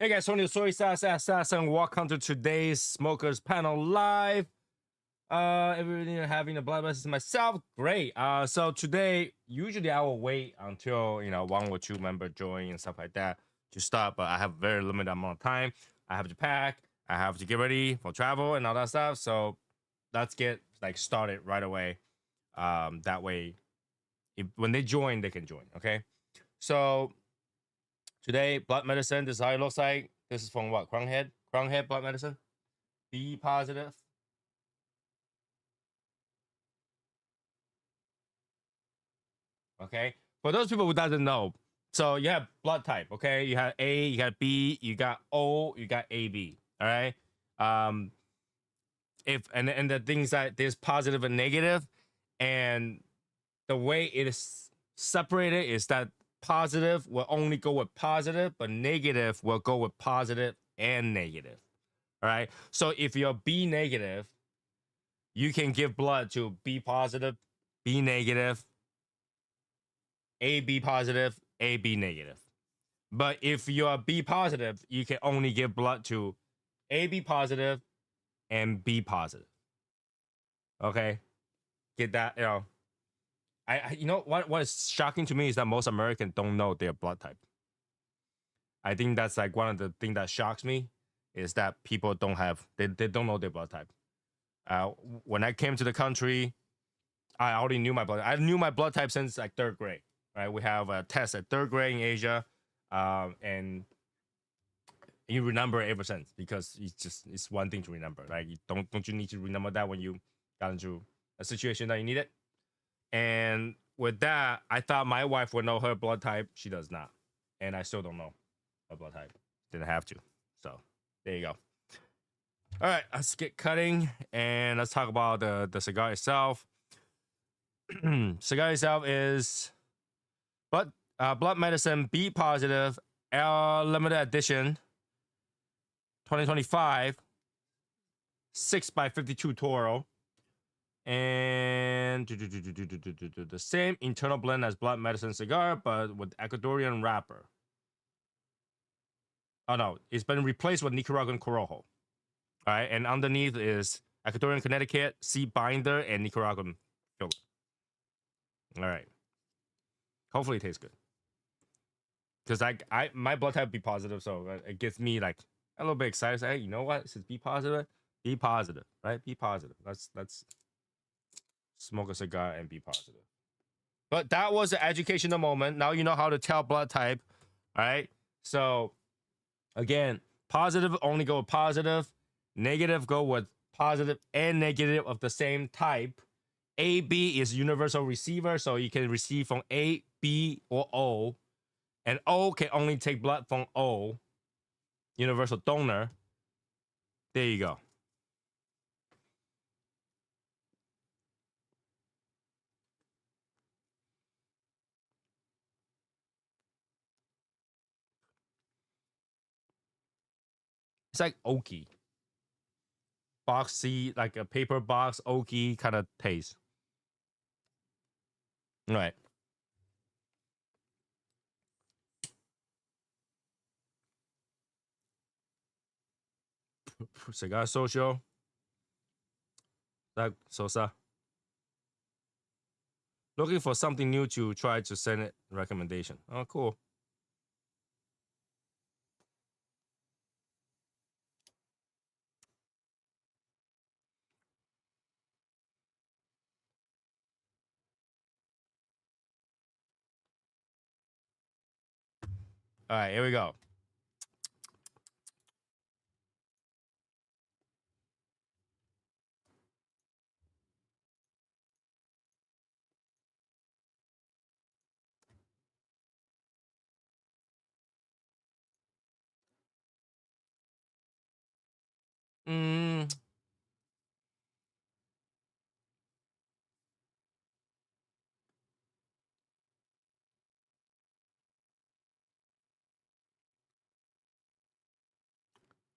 Hey guys, Tony the Soy Assassin. Welcome to today's Smokers Panel Live. Everybody having a blood message myself. Great. So today, usually I will wait until one or two members join and stuff like that to start, but I have very limited amount of time. I have to pack, I have to get ready for travel and all that stuff. So let's get started right away. That way, when they join, they can join. Okay. So today, blood medicine. This is how it looks like. This is from what? Crown Head blood medicine. B positive. Okay. For those people who doesn't know, so you have blood type. Okay. You have A, you got B, you got O, you got AB. All right. If and the things that there's positive and negative, and the way it is separated is that positive will only go with positive, but negative will go with positive and negative. All right. So if you're B negative, you can give blood to B positive, B negative, AB positive, AB negative. But if you're B positive, you can only give blood to AB positive and B positive. Okay. Get that, I what is shocking to me is that most Americans don't know their blood type. I think that's like one of the things that shocks me is that people don't know their blood type. When I came to the country, I already knew my blood. I knew my blood type since like third grade. Right, we have a test at third grade in Asia, and you remember it ever since because it's one thing to remember. Like don't you need to remember that when you got into a situation that you need it? And with that, I thought my wife would know her blood type. She does not, and I still don't know her blood type. Didn't have to. So there you go. All right, let's get cutting and let's talk about the cigar itself. Cigar itself is blood medicine B positive limited edition 2025 6x52 Toro, and the same internal blend as blood medicine cigar but with Ecuadorian wrapper. Oh no, it's been replaced with Nicaraguan Corojo. All right, and underneath is Ecuadorian Connecticut, seed binder, and Nicaraguan filler. All right, hopefully it tastes good. Because my blood type B positive, so it gets me like a little bit excited. Say, hey, you know what? It says B positive, right? Be positive. Let's smoke a cigar and be positive. But that was an educational moment. Now you know how to tell blood type. All right. So again, positive only go with positive, negative go with positive and negative of the same type. AB is universal receiver, so you can receive from A, B, or O. And O can only take blood from O, universal donor. There you go. It's like oaky. Boxy, like a paper box, oaky kind of taste. All right. Cigar Social. That Sosa. Looking for something new to try to send it recommendation. Oh, cool. All right, here we go.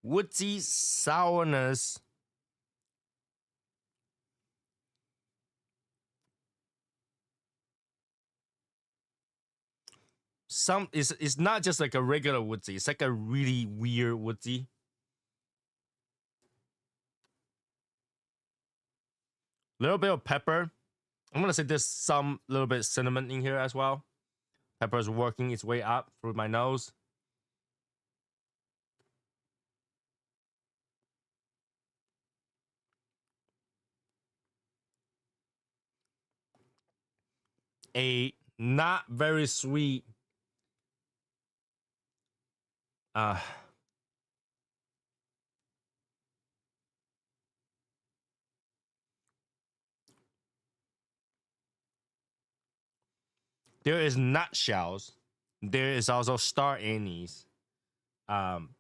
Woodsy sourness. it's not just like a regular woodsy. It's like a really weird woodsy. Little bit of pepper. I'm gonna say there's some little bit of cinnamon in here as well. Pepper is working its way up through my nose. A not very sweet uh there is nutshells. There is also star anise. Um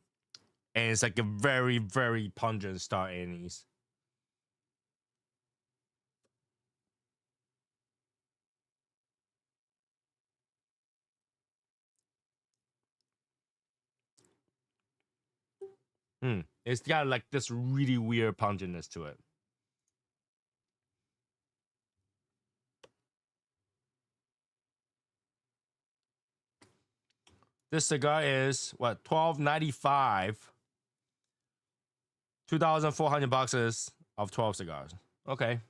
and it's like a very, very pungent star anise. It's got like this really weird pungentness to it. This cigar is what, $12.95. 2,400 boxes of 12 cigars. Okay.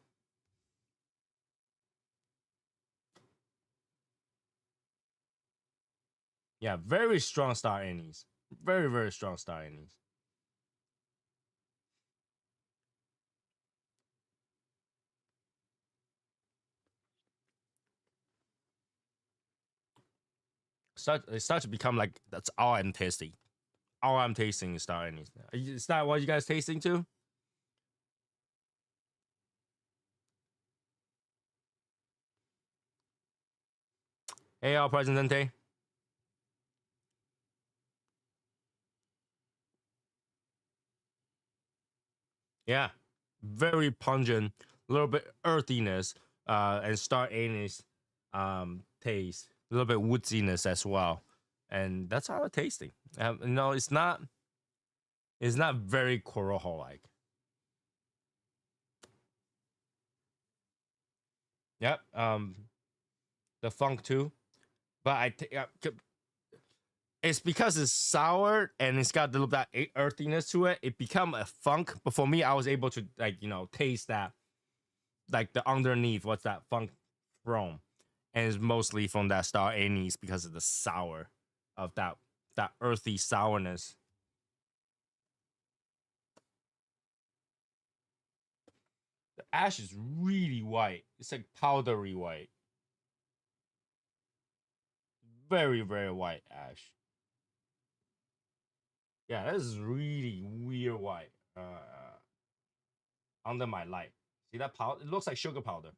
Yeah, very strong star anise. Very, very strong star anise. It starts to become like that's all I'm tasting. All I'm tasting is star anise. Is that what you guys tasting too? Hey, El Presidente. Yeah, very pungent, a little bit earthiness, and star anise taste, a little bit woodsiness as well, and that's how it's tasting. It's not very Corojo like. Yep. The funk too, but it's because it's sour and it's got a little bit of earthiness to it. It become a funk, but for me, I was able to taste that, like the underneath. What's that funk from? And it's mostly from that star anise because of the sour of that earthy sourness. The ash is really white. It's like powdery white, very, very white ash. Yeah, this is really weird white. Under my light. See that powder? It looks like sugar powder.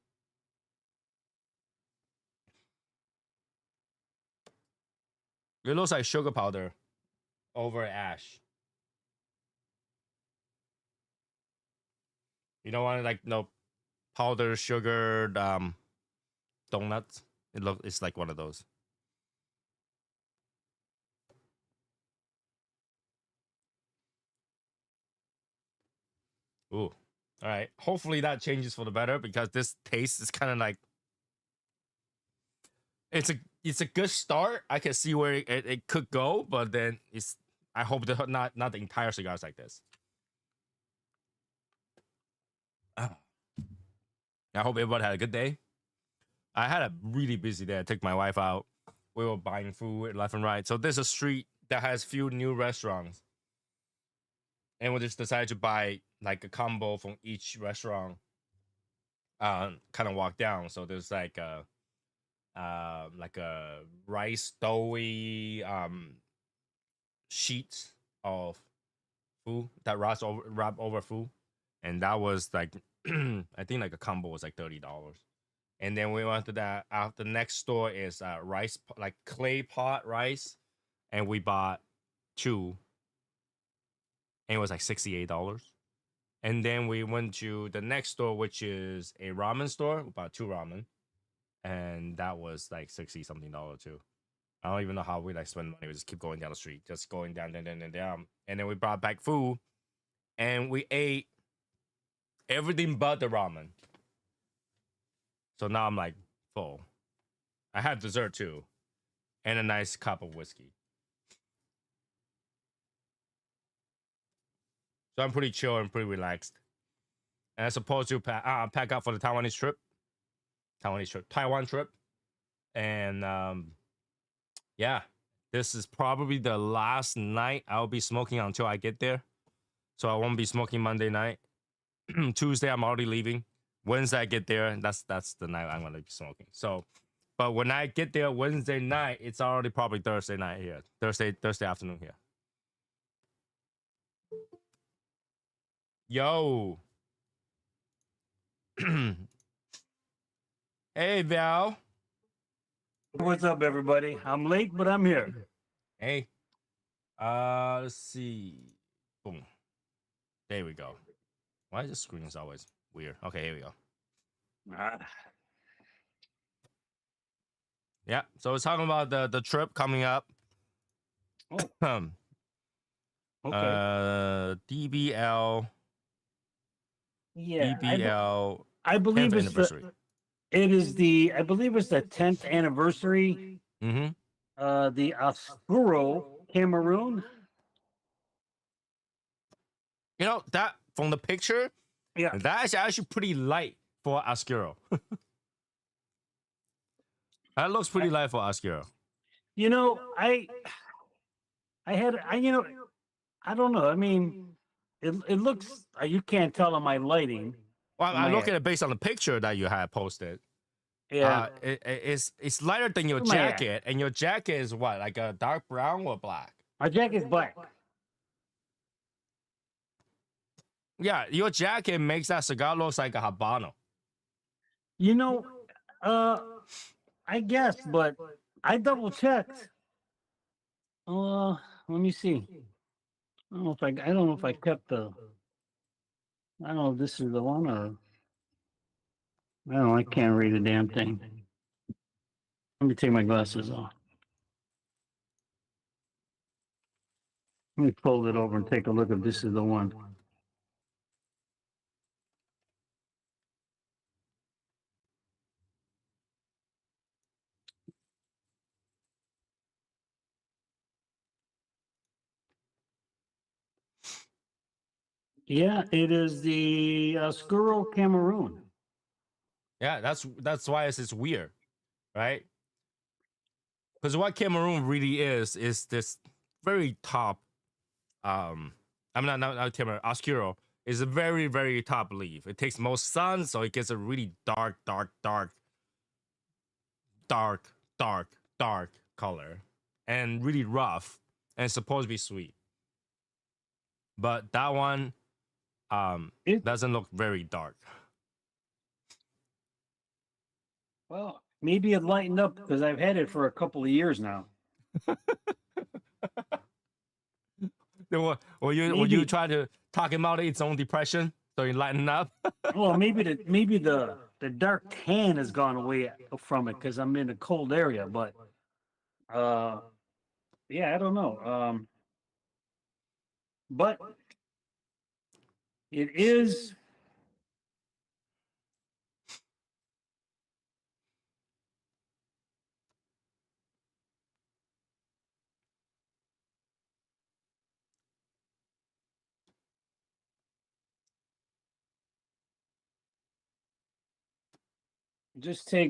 It looks like sugar powder over ash. You don't want like no powder sugar donuts. It's like one of those. Ooh. All right. Hopefully that changes for the better because this taste is kind of like it's a good start. I can see where it could go, but then it's I hope that not the entire cigar is like this. Ah. I hope everybody had a good day. I had a really busy day. I took my wife out. We were buying food left and right. So there's a street that has few new restaurants, and we just decided to buy like a combo from each restaurant. Kind of walk down. So there's like a rice doughy sheets of food that wrap over food, and that was like I think like a combo was like $30. And then we went to that. The next store is rice, like clay pot rice, and we bought two, and it was like $68. And then we went to the next store, which is a ramen store. We bought two ramen, and that was like 60 something dollars too. I don't even know how we like spend money. We just keep going down the street, just going down, down. And then we brought back food, and we ate everything but the ramen. So now I'm like full. I had dessert too. and a nice cup of whiskey. So I'm pretty chill and pretty relaxed. And I'm supposed to pack up for the Taiwan trip. And yeah, this is probably the last night I'll be smoking until I get there. So I won't be smoking Monday night. Tuesday I'm already leaving. Wednesday I get there, and that's the night I'm gonna be smoking. So, but when I get there Wednesday night, it's already probably Thursday night here. Thursday afternoon here. Yo. Hey Val. What's up, everybody? I'm late, but I'm here. Hey. Let's see. Boom. There we go. Why is the screen is always weird? Okay, here we go. Ah, Yeah. So it's talking about the trip coming up. oh, okay. DBL. Yeah, DBL I 10th believe it's anniversary. I believe it's the 10th anniversary. Mm-hmm. The Oscuro Cameroon. You know that from the picture, Yeah, that's actually pretty light for Oscuro. That looks pretty light for Oscuro. you know, I had I you know I don't know. I mean, it looks you can't tell on my lighting. Well, on I my look at it based on the picture that you had posted. Yeah, It's lighter than your Where am I at? jacket, and your jacket is what, like a dark brown or black? my jacket's black. Yeah, your jacket makes that cigar look like a Habano. You know, uh, I guess, but I double checked. Let me see. I don't know if I kept the. I don't know if this is the one or I don't know. I can't read a damn thing. Let me take my glasses off. Let me fold it over and take a look if this is the one. Yeah, it is the Oscuro Cameroon. Yeah, that's why it's weird, right? Because what Cameroon really is this very top. I'm not Cameroon. Oscuro is a very very top leaf. It takes most sun, so it gets a really dark color, and really rough, and it's supposed to be sweet. But that one It doesn't look very dark. well, maybe it lightened up because I've had it for a couple of years now. Will you Maybe try to talk him out of its own depression so you lighten up? well, maybe the dark tan has gone away from it because I'm in a cold area, but uh yeah, I don't know. But it is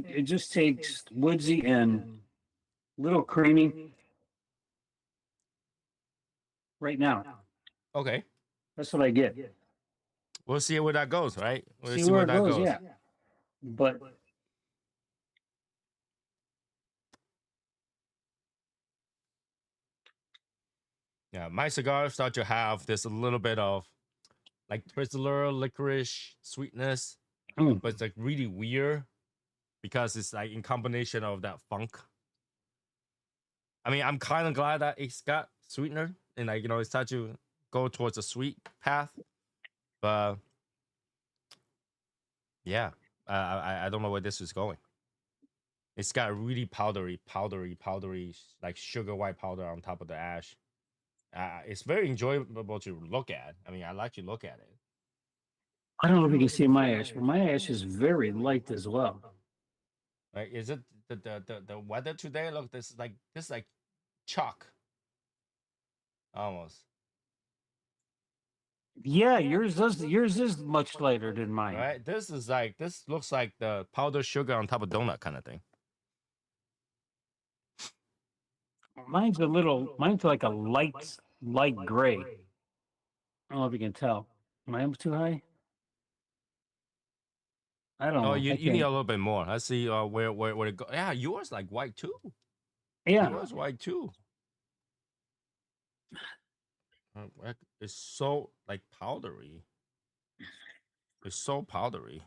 it just takes woodsy and little creamy right now. Okay, That's what I get. we'll see where that goes. Right, we'll See see where where it that goes, goes. yeah. But Yeah, my cigars start to have this a little bit of like Twizzler licorice sweetness, mm, but it's like really weird because it's like in combination of that funk. I mean, I'm kind of glad that it's got sweetener and like it's starting to go towards a sweet path, but yeah, I don't know where this is going. It's got really powdery, like sugar white powder on top of the ash. It's very enjoyable to look at. I mean, I like to look at it. I don't know if you can see my ash, but my ash is very light as well. Right? Is it the weather today. Look, this is like chalk almost. Yeah, yours is much lighter than mine. Right? This looks like the powdered sugar on top of donut kind of thing. Mine's like a light gray. I don't know if you can tell. Am I up too high? I don't Oh, know. I you need a can't. little bit more. Let's see where it go. Yeah, yours like white too. Yeah. Yours white too. It's so like powdery. It's so powdery.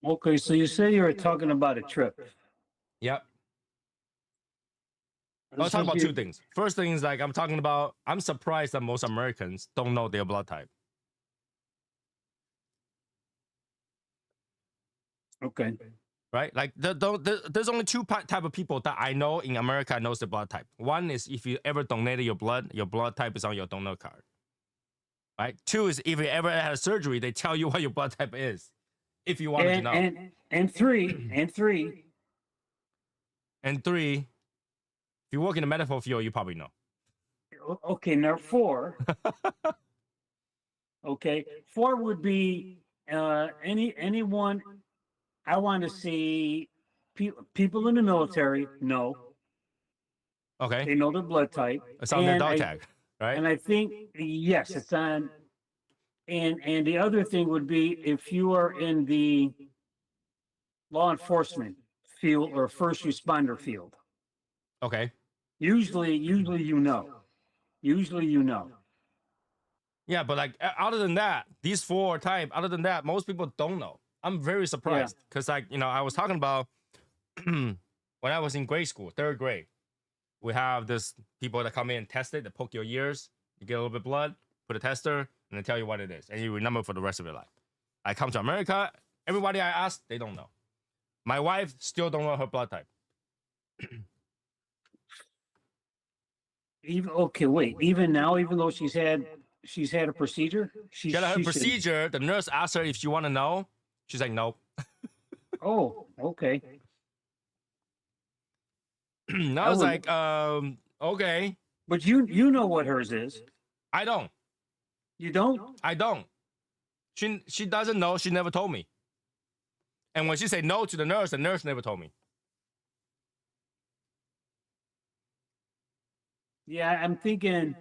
Okay, so you say you were talking about a trip. Yep. I'll This talk was about your two things. First thing is like I'm surprised that most Americans don't know their blood type. okay. Right? Like there's only two type of people that I know in America knows the blood type. One is if you ever donated your blood type is on your donor card. Right? Two is if you ever had a surgery, they tell you what your blood type is, if you wanted to know. And three. And three, if you work in the medical field, you probably know. Okay, now four. Okay, four would be anyone. I want to see people in the military. No, Okay. they know their blood type. It's on their And dog I tag, right? and I think yes, it's on. And the other thing would be if you are in the law enforcement field or first responder field. Okay. Usually you know. Usually you know. Yeah, but like other than that, these four type, other than that, most people don't know. I'm very surprised because like, I was talking about when I was in grade school, third grade, we have this people that come in and test it, they poke your ears, you get a little bit of blood, put a tester, and they tell you what it is, and you remember for the rest of your life. I come to America, everybody I ask, they don't know. My wife still don't know her blood type. Even now, even though she's had a procedure, She had her procedure. The nurse asked her if she want to know. She's like, no. Oh, okay. I was like, okay. But you know what hers is. I don't. You don't? I don't. She doesn't know. She never told me. And when she said no to the nurse never told me. Yeah, I'm thinking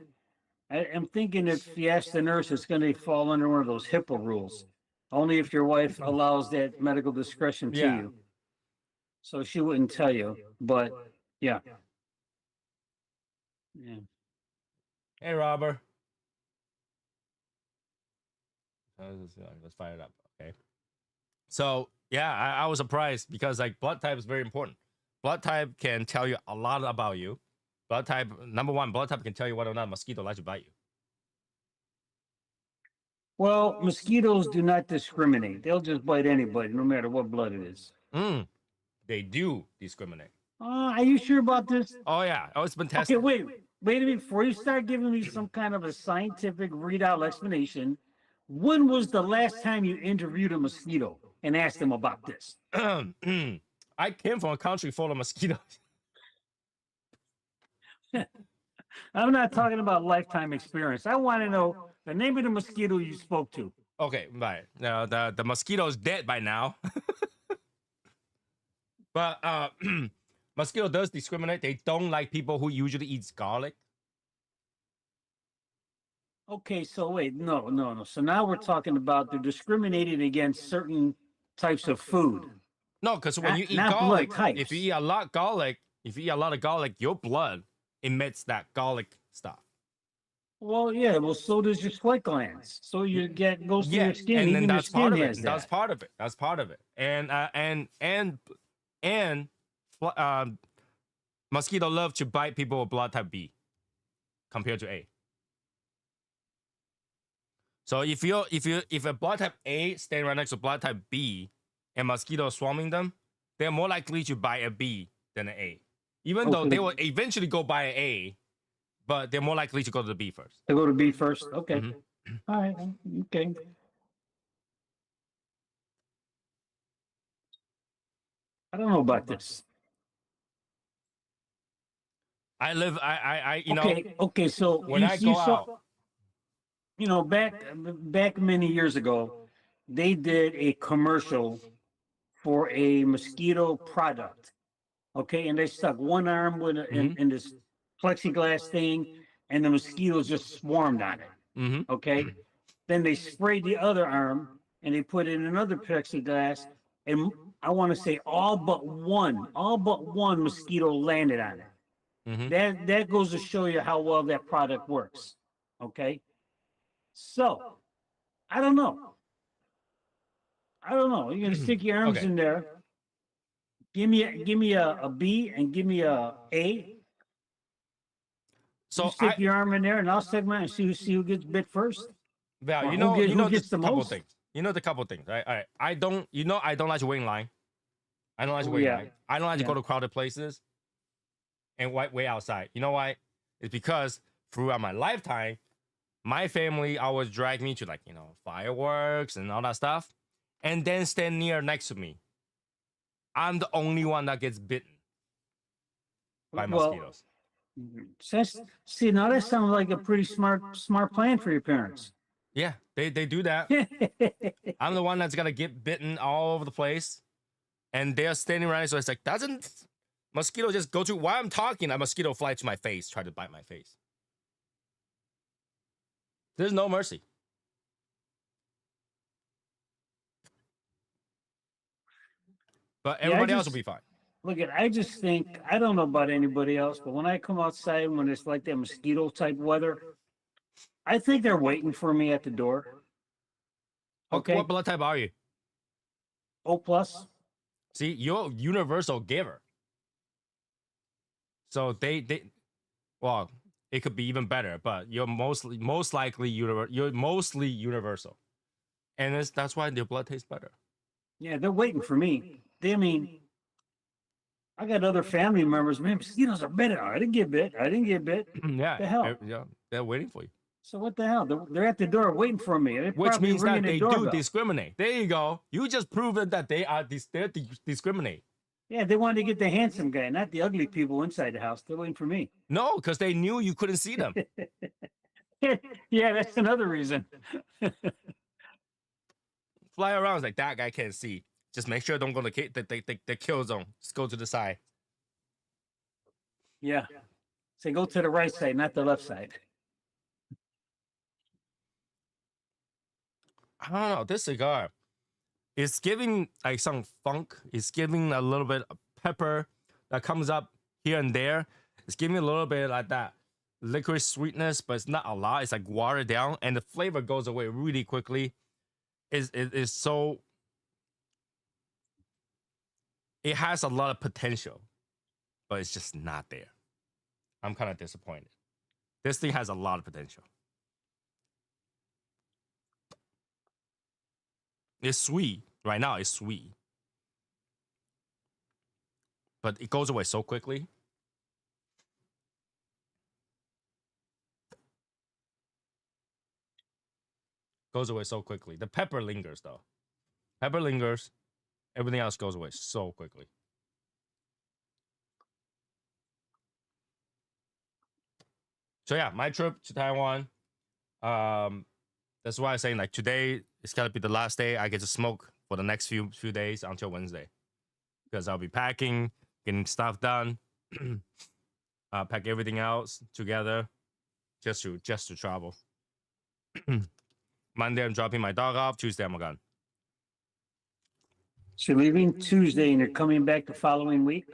if you ask the nurse, it's going to fall under one of those HIPAA rules. Only if your wife allows that medical discretion to Yeah. you. So she wouldn't tell you, but yeah. Yeah. Hey, Robert. Let's fire it up. Okay. So yeah, I was surprised because like blood type is very important. Blood type can tell you a lot about you. Blood type, number one, blood type can tell you whether or not a mosquito likes to bite you. Well, mosquitoes do not discriminate. They'll just bite anybody, no matter what blood it is. They do discriminate. Are you sure about this? Oh yeah, it's been tested. Okay, wait a minute. Before you start giving me some kind of a scientific readout explanation, when was the last time you interviewed a mosquito and asked them about this? I came from a country full of mosquitoes. I'm not talking about lifetime experience. I want to know the name of the mosquito you spoke to. Okay, right. Now the mosquito's dead by now. But mosquito does discriminate. They don't like people who usually eats garlic. Okay, so wait, no. So now we're talking about they're discriminating against certain types of food. No, because when you eat not garlic, blood types. if you eat a lot of garlic, your blood emits that garlic stuff. Well, yeah. Well, so does your sweat glands. So you goes through your skin. And Even then your that's skin part of it. has that. That's part of it. That's part of it. And mosquito love to bite people with blood type B compared to A. So if a blood type A standing right next to blood type B and mosquito swarming them, they're more likely to bite a B than an A. Even though they will eventually go by an A, but they're more likely to go to the B first. To go to B first. Okay. Mhm. All right. Okay. I don't know about this. I you know, Okay. Okay. So when I you go saw, out, back many years ago, they did a commercial for a mosquito product. Okay, and they stuck one arm in this plexiglass thing, and the mosquitoes just swarmed on it. mm-hmm. Okay, then they sprayed the other arm and they put in another plexiglass, and I want to say all but one mosquito landed on it. Mm-hmm. That goes to show you how well that product works. Okay, so I don't know. I don't know. You're gonna stick your arms Okay. in there. Give me a B and give me a A. You So stick your arm in there, and I'll stick mine and see who gets bit first, yeah, or you who know gets the the couple most. things. You know the couple things, right? All right. I don't, I don't like to wait in line. I don't like to Oh wait in yeah, line. I don't like to yeah. go to crowded places and wait outside. You know why? It's because throughout my lifetime, my family always drag me to, like, fireworks and all that stuff, and then stand near next to me. I'm the only one that gets bitten by Well, mosquitoes. see, now that sounds like a pretty smart plan for your parents. Yeah, they do that. I'm the one that's gonna get bitten all over the place, and they're standing right. So it's like, doesn't mosquito just go to while I'm talking? A mosquito fly to my face, try to bite my face. There's no mercy. But Yeah, everybody else will be fine. look at. I just think I don't know about anybody else, but when I come outside when it's like that mosquito type weather, I think they're waiting for me at the door. Okay, Okay, what blood type are you? O plus. See, you're universal giver. So well, it could be even better, but you're most likely you're mostly universal, and that's why your blood tastes better. Yeah, they're waiting for me. I mean, I got other family members. Man, mosquitoes are bit. I didn't get bit. I didn't get bit. Yeah, The hell. yeah, they're waiting for you. So what the hell? They're at the door waiting for me. They're Which probably means that ringing the they do doorbell. discriminate. There you go. You just proven that they're discriminate. Yeah, they wanted to get the handsome guy, not the ugly people inside the house. They're waiting for me. No, because they knew you couldn't see them. Yeah, that's another reason. Fly around like that guy can't see. Just make sure don't go to the kill zone. Just go to the side. Yeah. Say go to the right side, not the left side. I don't know. This cigar, it's giving like some funk. It's giving a little bit of pepper that comes up here and there. It's giving a little bit like that licorice sweetness, but it's not a lot. It's like watered down, and the flavor goes away really quickly. Is so. It has a lot of potential, but it's just not there. I'm kind of disappointed. This thing has a lot of potential. It's sweet. Right now, it's sweet. But it goes away so quickly. Goes away so quickly. The pepper lingers, though. Pepper lingers. Everything else goes away so quickly. So yeah, my trip to Taiwan. Um, that's why I'm saying, like, today it's gotta be the last day I get to smoke for the next few days until Wednesday, because I'll be packing, getting stuff done, pack everything else together, just to travel. Monday I'm dropping my dog off. Tuesday I'm gone. So you're leaving Tuesday and you're coming back the following week?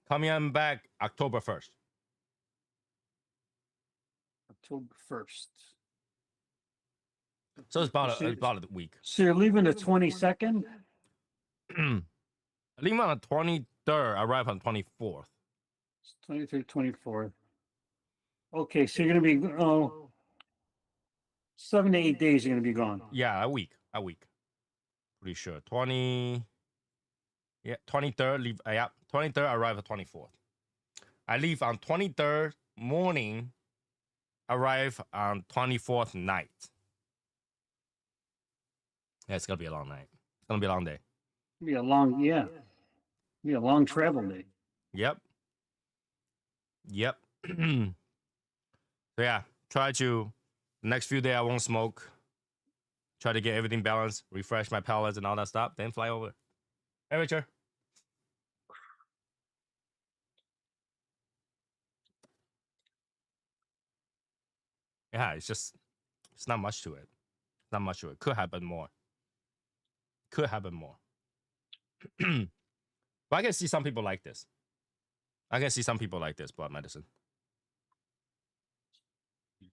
Coming back October 1st. October 1st. So it's about a week. So you're leaving the 22nd? I leave on the 23rd. I arrive on the 24th. 23rd, 24th. Okay, so you're going to be, 7 to 8 days you're going to be gone. Yeah, a week. Pretty sure. 23rd leave. Yeah, 23rd arrive at 24th. I leave on 23rd morning, arrive on 24th night. Yeah, it's gonna be a long night. It's gonna be a long day. Be a long, yeah, be a long travel day. Yep. Yep. So yeah, try to the next few days I won't smoke. Try to get everything balanced, refresh my palates and all that stuff, then fly over. Hey Richard. Yeah, it's not much to it. Not much to it. Could happen more. Could happen more. But I can see some people like this. I can see some people like this blood medicine.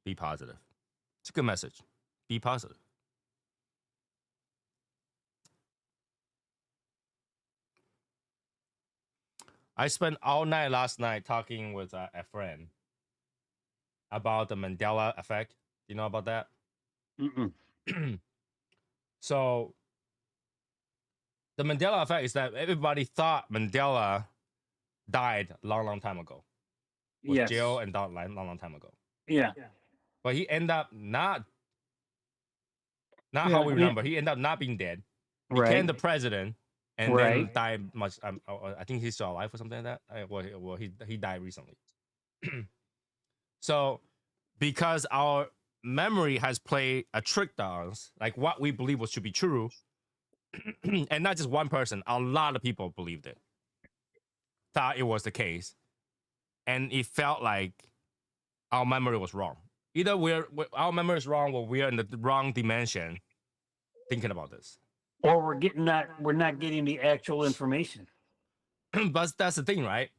Be positive. It's a good message. Be positive. I spent all night last night talking with a friend about the Mandela effect. Do you know about that? So the Mandela effect is that everybody thought Mandela died a long time ago. Was Yes. jail and died a long time ago. Yeah. But he ended up not Yeah, how we I mean- remember. He ended up not being dead. Became Right. the president and then Right. died much. I think he's still alive or something like that. Well, he died recently. So because our memory has played a trick on us, like what we believe was should be true, and not just one person, a lot of people believed it, thought it was the case, and it felt like our memory was wrong. Either our memory is wrong, or we're in the wrong dimension thinking about this. Or we're not getting the actual information. But that's the thing, right?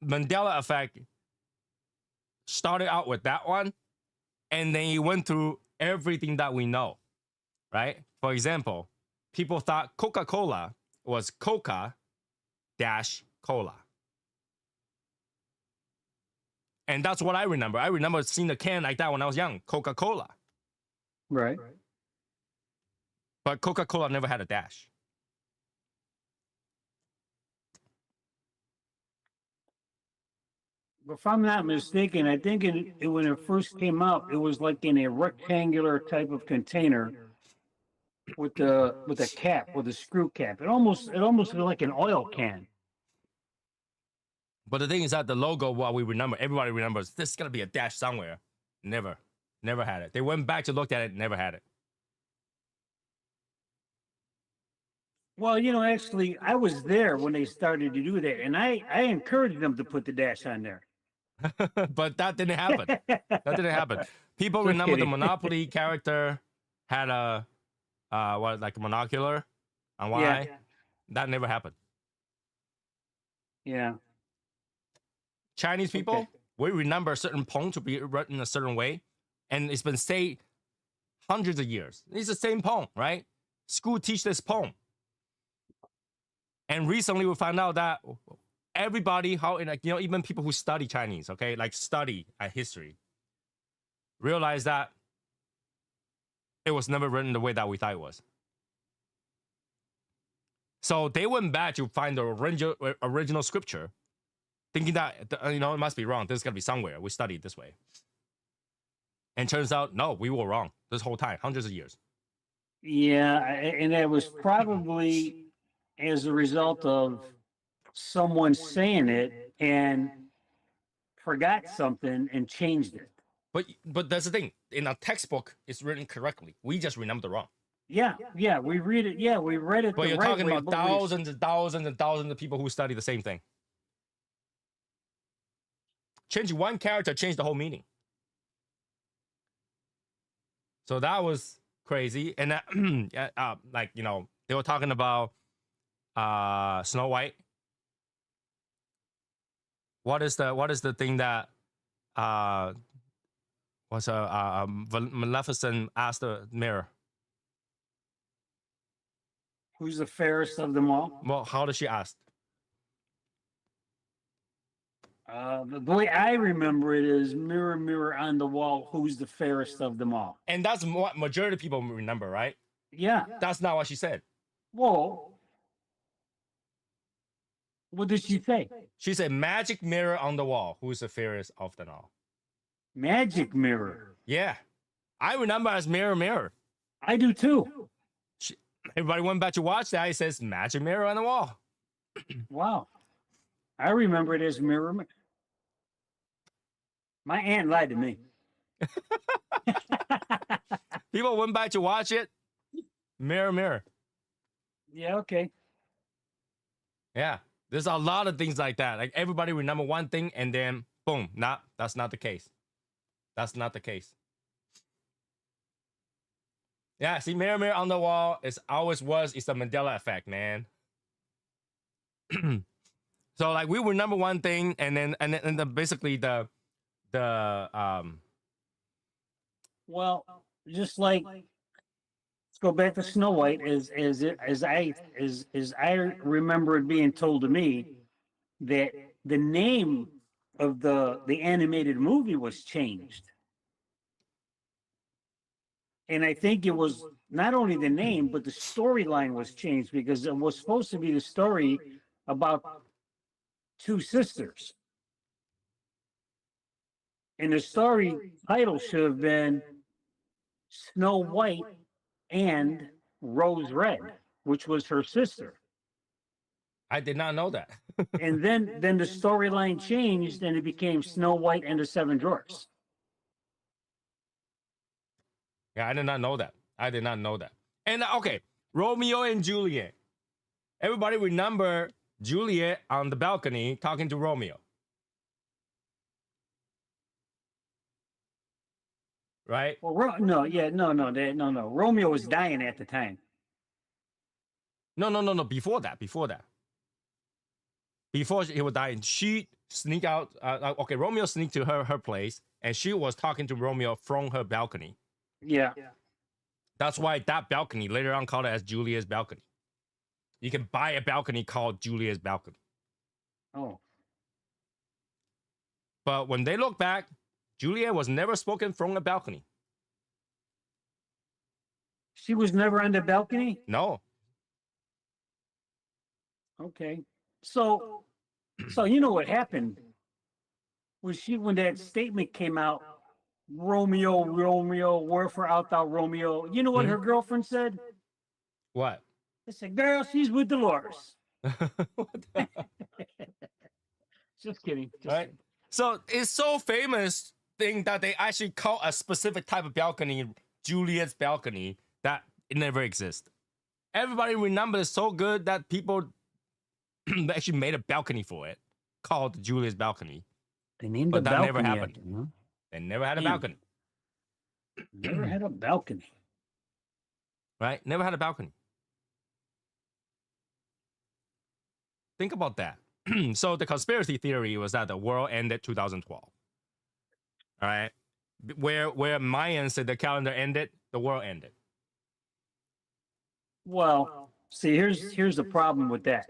Mandela effect started out with that one, and then he went through everything that we know, right? For example, people thought Coca-Cola was Coca dash cola. And that's what I remember. I remember seeing the can like that when I was young, Coca-Cola. Right. But Coca-Cola never had a dash. If I'm not mistaken, I think when it first came out, it was like in a rectangular type of container with a cap, with a screw cap. It almost looked like an oil can. But the thing is that the logo, what we remember, everybody remembers, this is going to be a dash somewhere. Never had it. They went back to look at it, never had it. Well, actually, I was there when they started to do that, and I encouraged them to put the dash on there. But that didn't happen. That didn't happen. People Just remember the kidding. Monopoly character had a like a monocular on one eye. That never happened. Yeah. Chinese people, Okay. we remember a certain poem to be written a certain way, and it's been said hundreds of years. It's the same poem, right? School teach this poem. And recently we found out that everybody, even people who study Chinese, okay, like study history, realize that it was never written the way that we thought it was. So they went back to find the original scripture, thinking that it must be wrong. This is gonna be somewhere. We studied this way, and turns out no, we were wrong this whole time, hundreds of years. Yeah, and that was probably as a result of someone saying it and forgot something and changed it. But that's the thing. In a textbook, it's written correctly. We just remember wrong. Yeah, we read it. Yeah, we read it. But the you're right talking way, about but we- thousands and thousands and thousands of people who study the same thing. Change one character, change the whole meaning. So that was crazy. And they were talking about Snow White. What is the thing that was Maleficent asked the mirror? Who's the fairest of them all? Well, how does she ask? The way I remember it is mirror, mirror on the wall, who's the fairest of them all? And that's what majority of people remember, right? Yeah. That's not what she said. Well, What did she say? She said, "Magic mirror on the wall. Who's the fairest of them all?" Magic mirror. Yeah, I remember as mirror, mirror. I do too. She, everybody went back to watch that. It says magic mirror on the wall. Wow. I remember it as mirror. My aunt lied to me. People went back to watch it. Mirror, mirror. Yeah, okay. Yeah, there's a lot of things like that. Like everybody remember one thing and then boom, that's not the case. That's not the case. Yeah, see, mirror, mirror on the wall. It's always was. It's the Mandela effect, man. So like we remember one thing, and then basically the Well, just like let's go back to Snow White as I remember it being told to me that the name of the animated movie was changed. And I think it was not only the name, but the storyline was changed because it was supposed to be the story about two sisters. And the story title should have been Snow White and Rose Red, which was her sister. I did not know that. And then the storyline changed and it became Snow White and the Seven Dwarfs. Yeah, I did not know that. I did not know that. And okay, Romeo and Juliet. Everybody remember Juliet on the balcony talking to Romeo. Right? Well, no. Romeo was dying at the time. No. Before that. Before he was dying, she sneaked out. Okay, Romeo sneaked to her place, and she was talking to Romeo from her balcony. Yeah. That's why that balcony later on called it as Julia's balcony. You can buy a balcony called Julia's balcony. Oh. But when they look back, Julia was never spoken from a balcony. She was never on the balcony? No. Okay. So you know what happened? When that statement came out, Romeo, wherefore art thou Romeo? You know what her girlfriend said? What? They said, girl, she's with Dolores. Just kidding. Right? Kidding. So it's so famous thing that they actually call a specific type of balcony Juliet's balcony that it never exists. Everybody remembers so good that people actually made a balcony for it called Juliet's balcony. They named but the that balcony never happened. after, huh? They never had a balcony. Never had a balcony. Right? Never had a balcony. Think about that. So the conspiracy theory was that the world ended 2012. All right? Where Mayans said the calendar ended, the world ended. Well, see, here's the problem with that.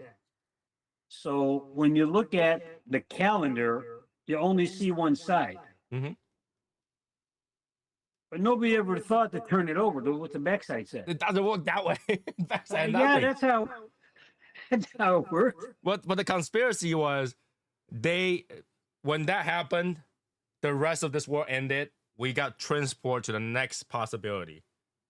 So when you look at the calendar, you only see one side. Mm-hmm. But nobody ever thought to turn it over to what the backside said. It doesn't work that way. Backside Yeah, nothing. that's how it worked. But the conspiracy was when that happened, the rest of this world ended. We got transported to the next possibility,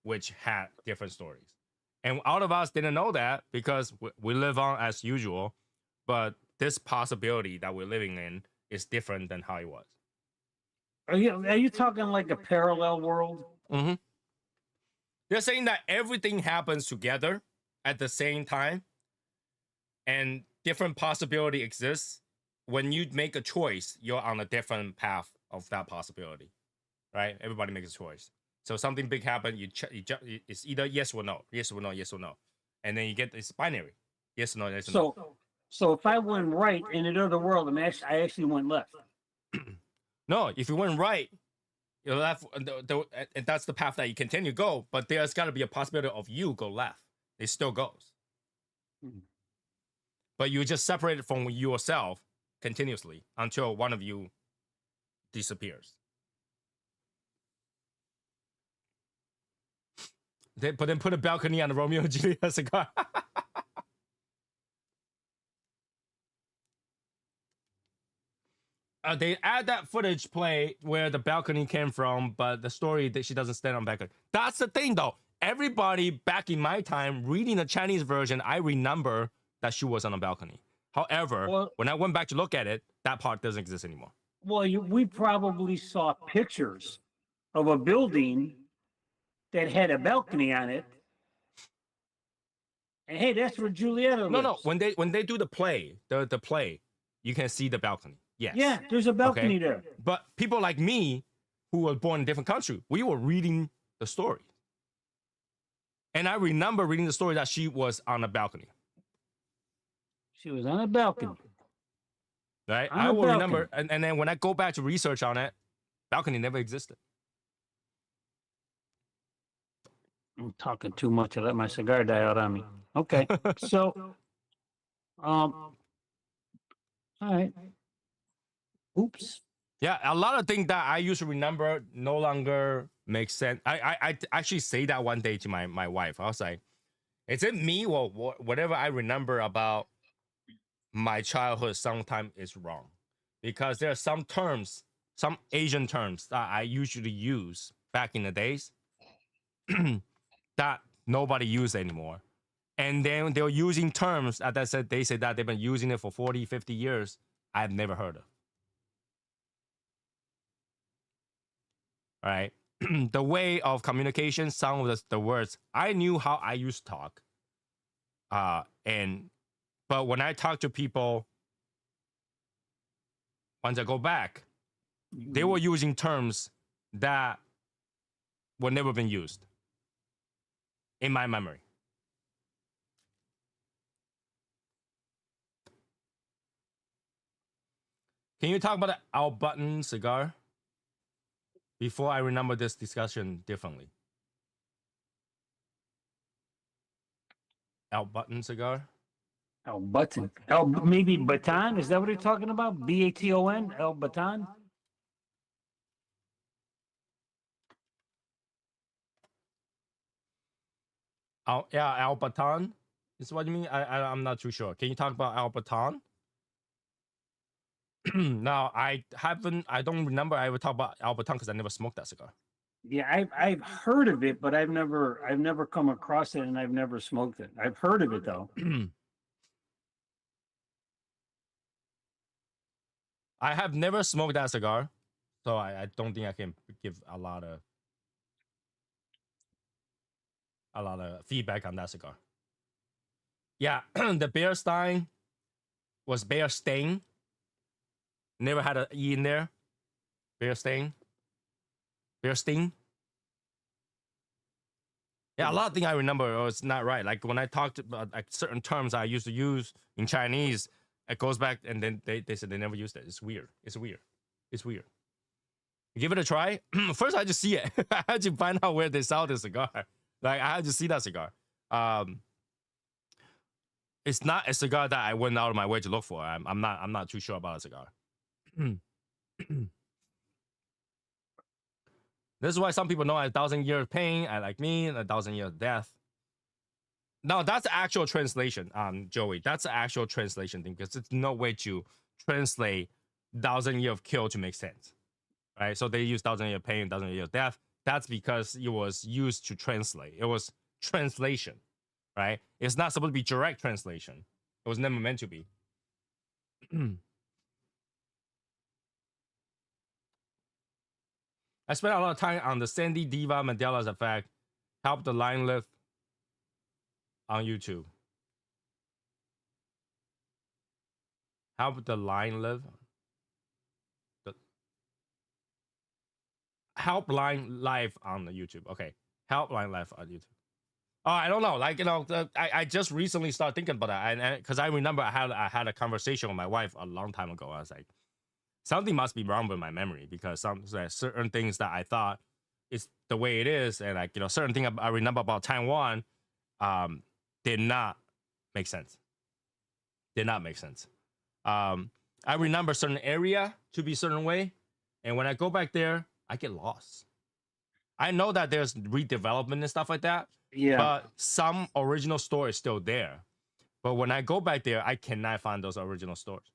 which had different stories. And all of us didn't know that because we live on as usual. But this possibility that we're living in is different than how it was. Are you talking like a parallel world? Mm-hmm. They're saying that everything happens together at the same time, and different possibility exists. When you make a choice, you're on a different path of that possibility, right? Everybody makes a choice. So something big happened, it's either yes or no, yes or no, yes or no, and then you get this binary, yes or no, yes or no. So if I went right in another world, I actually went left. No, if you went right, you're left, and that's the path that you continue to go. But there's got to be a possibility of you go left. It still goes, but you just separate it from yourself continuously until one of you disappears. But then put a balcony on the Romeo and Juliet cigar. they add that footage play where the balcony came from, but the story that she doesn't stand on balcony. That's the thing, though. Everybody back in my time reading the Chinese version, I remember that she was on a balcony. However, Well, when I went back to look at it, that part doesn't exist anymore. well, we probably saw pictures of a building that had a balcony on it. And hey, that's where Julieta lives. No. When they do the play, the play, you can see the balcony. Yes. Yeah, there's a balcony there. But people like me, who were born in a different country, we were reading the story. And I remember reading the story that she was on a balcony. She was on a balcony. Right? I will remember. And then when I go back to research on it, balcony never existed. I'm talking too much. I let my cigar die out on me. Okay. So, all right. Oops. Yeah, a lot of things that I used to remember no longer make sense. I actually say that one day to my wife. I was like, is it me or whatever I remember about my childhood sometimes is wrong? Because there are some terms, some Asian terms that I usually use back in the days that nobody uses anymore. And then they're using terms that they said that they've been using it for 40, 50 years. I've never heard of. All right. The way of communication, some of the words, I knew how I used to talk. But when I talk to people, once I go back, they were using terms that were never been used in my memory. Can you talk about the out button cigar? Before I remember this discussion differently. Out button cigar? El Button. Maybe Baton? Is that what you're talking about? B-A-T-O-N? El Baton? Al Baton is what you mean? I'm not too sure. Can you talk about Al Baton? Now, I don't remember I ever talk about Al Baton because I never smoked that cigar. Yeah, I've heard of it, but I've never come across it and I've never smoked it. I've heard of it though. I have never smoked that cigar, so I don't think I can give a lot of feedback on that cigar. Yeah, the Bear Stein was Bear Stain. Never had an E in there. Bear Stain. Bear Sting. Yeah, a lot of things I remember it's not right. Like when I talked about like certain terms I used to use in Chinese, it goes back and then they said they never used it. It's weird. It's weird. It's weird. Give it a try. First, I had to see it. I had to find out where they sell this cigar. Like I had to see that cigar. It's not a cigar that I went out of my way to look for. I'm not too sure about a cigar. This is why some people know 1,000 years of pain, I like me, and 1,000 years of death. No, that's the actual translation, Joey. That's the actual translation thing because it's no way to translate 1,000 years of kill to make sense, right? So they use 1,000 years of pain, 1,000 years of death. That's because it was used to translate. It was translation, right? It's not supposed to be direct translation. It was never meant to be. I spent a lot of time on the Sandy Diva Mandela's effect. Help the line lift on YouTube. Help the line live. Help line live on the YouTube. Okay. Help line live on YouTube. Oh, I don't know. Like, I just recently started thinking about that. And because I remember I had a conversation with my wife a long time ago. I was like, something must be wrong with my memory because certain things that I thought is the way it is, and like certain thing I remember about Taiwan, did not make sense. Did not make sense. I remember certain area to be certain way, and when I go back there, I get lost. I know that there's redevelopment and stuff like that. Yeah. But some original store is still there. But when I go back there, I cannot find those original stores.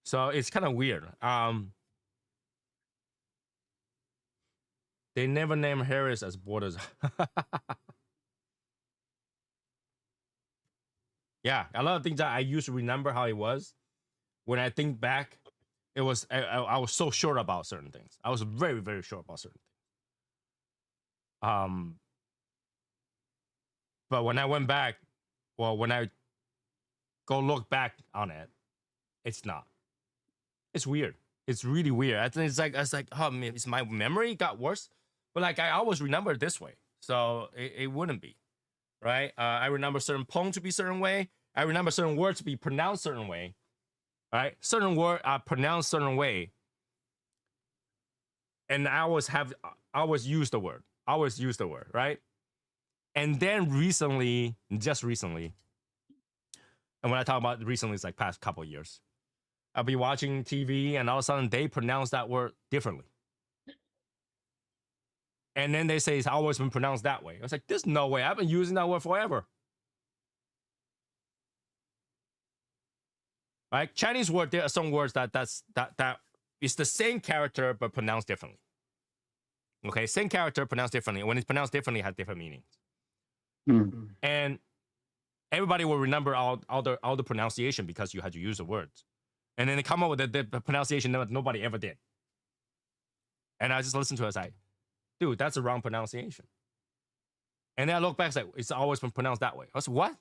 So it's kind of weird. They never name Harris as Borders. Yeah, a lot of things that I used to remember how it was. When I think back, it was I was so short about certain things. I was very very short about certain things. But when I went back, well, when I go look back on it, it's not. It's weird. It's really weird. I think it's like, oh man, is my memory got worse? But like I always remember it this way, so it wouldn't be, right? I remember certain poems to be certain way. I remember certain words to be pronounced certain way, right? Certain word are pronounced certain way, and I always use the word. I always use the word, right? And then recently, just recently, and when I talk about recently, it's like past couple of years. I'll be watching TV, and all of a sudden they pronounce that word differently. And then they say it's always been pronounced that way. I was like, there's no way. I've been using that word forever. Right? Chinese word, there are some words that is the same character but pronounced differently. Okay, same character pronounced differently. When it's pronounced differently, it has different meanings. Mm. And everybody will remember all the pronunciation because you had to use the words. And then they come up with the pronunciation that nobody ever did. And I just listened to it, I was like, dude, that's a wrong pronunciation. And then I look back, it's like, it's always been pronounced that way. I was like, what?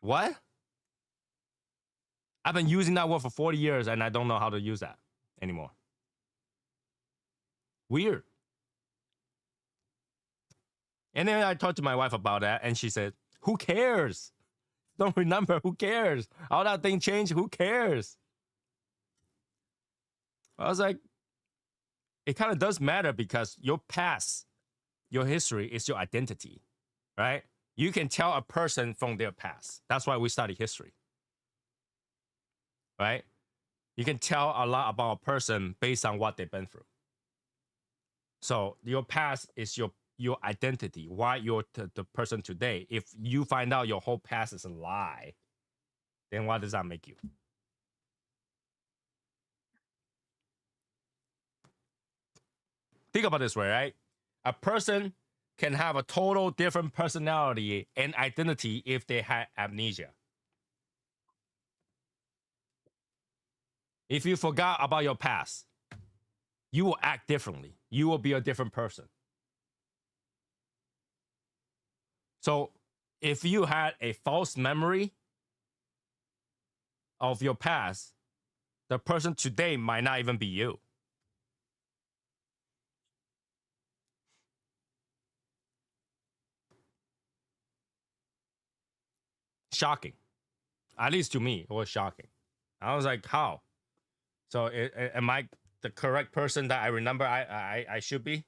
What? I've been using that word for 40 years and I don't know how to use that anymore. Weird. And then I talked to my wife about that and she said, who cares? Don't remember, who cares? All that thing changed, who cares? I was like, it kind of does matter because your past, your history is your identity, right? You can tell a person from their past. That's why we study history, right? You can tell a lot about a person based on what they've been through. So your past is your identity, why you're the person today. If you find out your whole past is a lie, then what does that make you? Think about this way, right? A person can have a total different personality and identity if they had amnesia. If you forgot about your past, you will act differently. You will be a different person. So if you had a false memory of your past, the person today might not even be you. Shocking. At least to me, it was shocking. I was like, how? So am I the correct person that I remember I should be?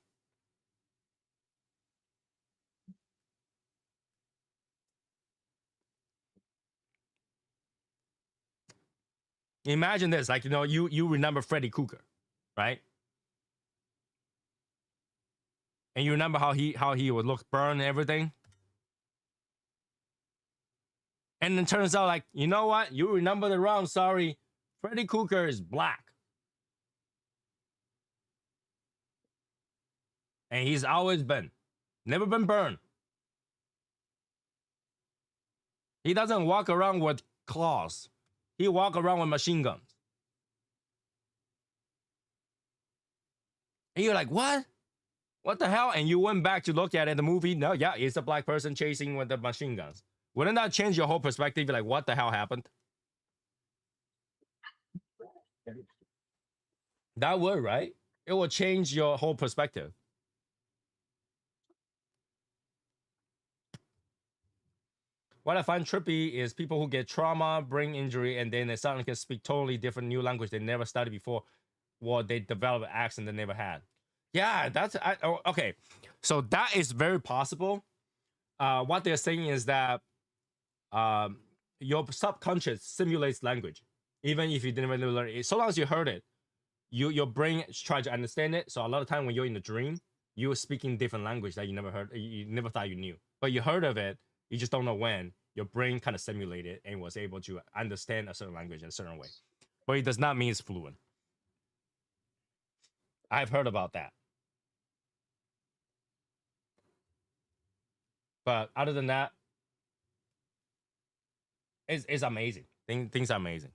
Imagine this, like, you know, you remember Freddy Krueger, right? And you remember how he would look burned and everything. And it turns out, like, you know what? You remember the wrong. Sorry, Freddy Krueger is black, and he's always been, never been burned. He doesn't walk around with claws. He walk around with machine guns. And you're like, what? What the hell? And you went back to look at it, the movie. No, yeah, it's a black person chasing with the machine guns. Wouldn't that change your whole perspective? You're like, what the hell happened? That would, right? It will change your whole perspective. What I find trippy is people who get trauma, brain injury, and then they suddenly can speak totally different new language they never studied before. Well, they develop an accent they never had. Yeah, okay. So that is very possible. What they're saying is that your subconscious simulates language, even if you didn't really learn it. So long as you heard it, your brain tries to understand it. So a lot of time when you're in a dream, you're speaking different language that you never heard, you never thought you knew, but you heard of it. You just don't know when. Your brain kind of simulated and was able to understand a certain language in a certain way. but it does not mean it's fluent. I've heard about that. But other than that, it's amazing. Things are amazing.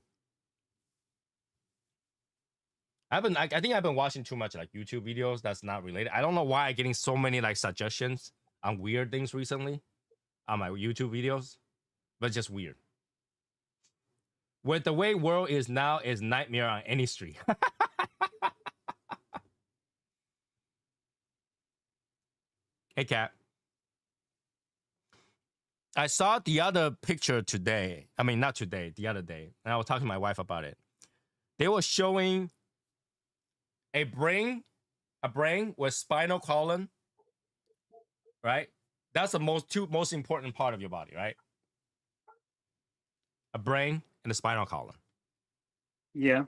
I think I've been watching too much like YouTube videos that's not related. I don't know why I'm getting so many like suggestions on weird things recently on my YouTube videos, but just weird. With the way world is now, is nightmare on any street. Hey, Cat. I saw the other picture today. I mean, not today, the other day. And I was talking to my wife about it. They were showing a brain with spinal column, right? That's the two most important part of your body, right? A brain and the spinal column. Yeah.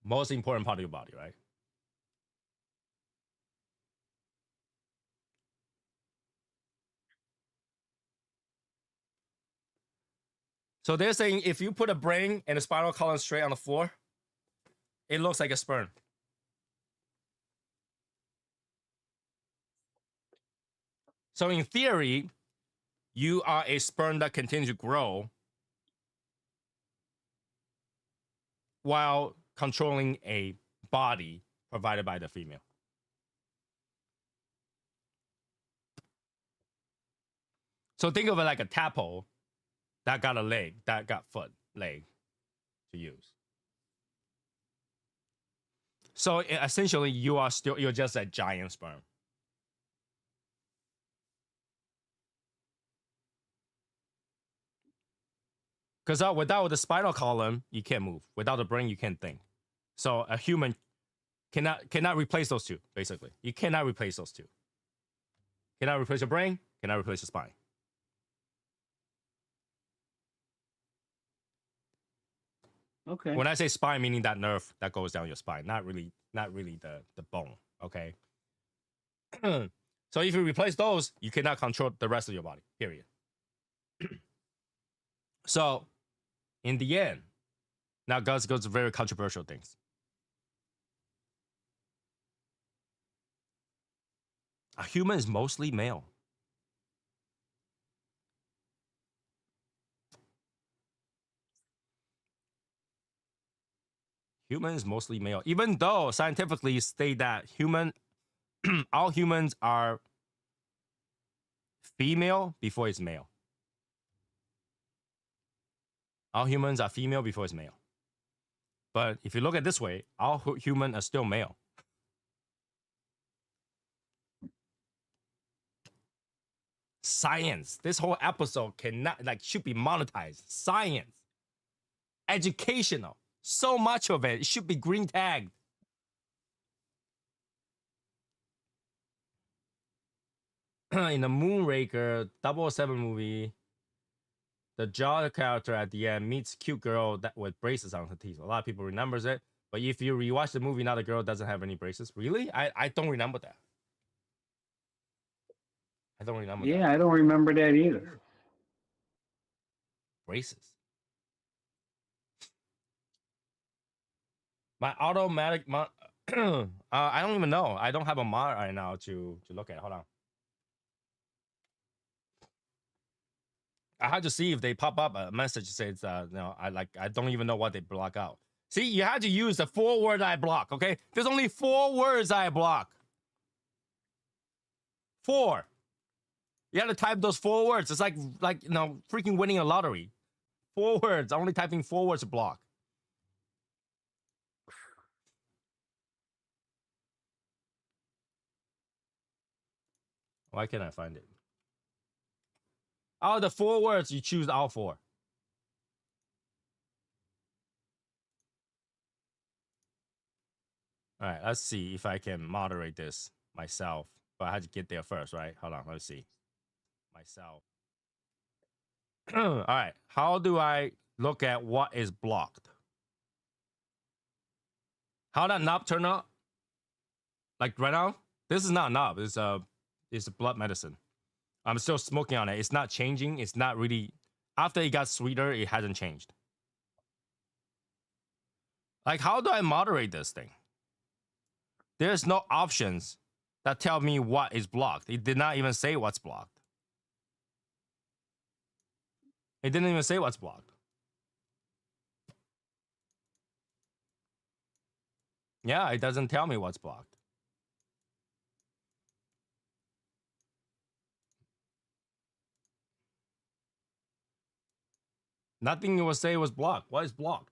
Most important part of your body, right? So they're saying if you put a brain and a spinal column straight on the floor, it looks like a sperm. So in theory, you are a sperm that continues to grow while controlling a body provided by the female. So think of it like a tadpole that got a leg, that got leg to use. So essentially, you're just a giant sperm. Because without the spinal column, you can't move. Without the brain, you can't think. So a human cannot replace those two. Basically, you cannot replace those two. Cannot replace your brain. Cannot replace your spine. Okay. When I say spine, meaning that nerve that goes down your spine, not really the bone. Okay. So if you replace those, you cannot control the rest of your body. Period. So, in the end, now goes to very controversial things. A human is mostly male. Human is mostly male, even though scientifically state that all humans are female before it's male. All humans are female before it's male. But if you look at it this way, all humans are still male. Science. This whole episode should be monetized. Science. Educational. So much of it should be green tagged. In the Moonraker 007 movie, the Jaw character at the end meets cute girl that with braces on her teeth. A lot of people remembers it, but if you rewatch the movie, now the girl doesn't have any braces. Really? I don't remember that. I don't remember that. Yeah, I don't remember that either. Braces. My automatic I don't even know. I don't have a mod right now to look at. Hold on. I had to see if they pop up a message that says, I don't even know what they block out. See, you had to use the 4 words I block, okay? There's only 4 words I block. 4. You had to type those 4 words. It's like freaking winning a lottery. 4 words. Only typing 4 words to block. Why can't I find it? Out of the 4 words, you choose all 4. All right, let's see if I can moderate this myself. But I had to get there first, right? Hold on, let's see. Myself. All right, how do I look at what is blocked? How that knob turn up? Like right now, this is not a knob. It's a blood medicine. I'm still smoking on it. It's not changing. It's not really. After it got sweeter, it hasn't changed. Like, how do I moderate this thing? There's no options that tell me what is blocked. It did not even say what's blocked. It didn't even say what's blocked. Yeah, it doesn't tell me what's blocked. Nothing will say was blocked. What is blocked?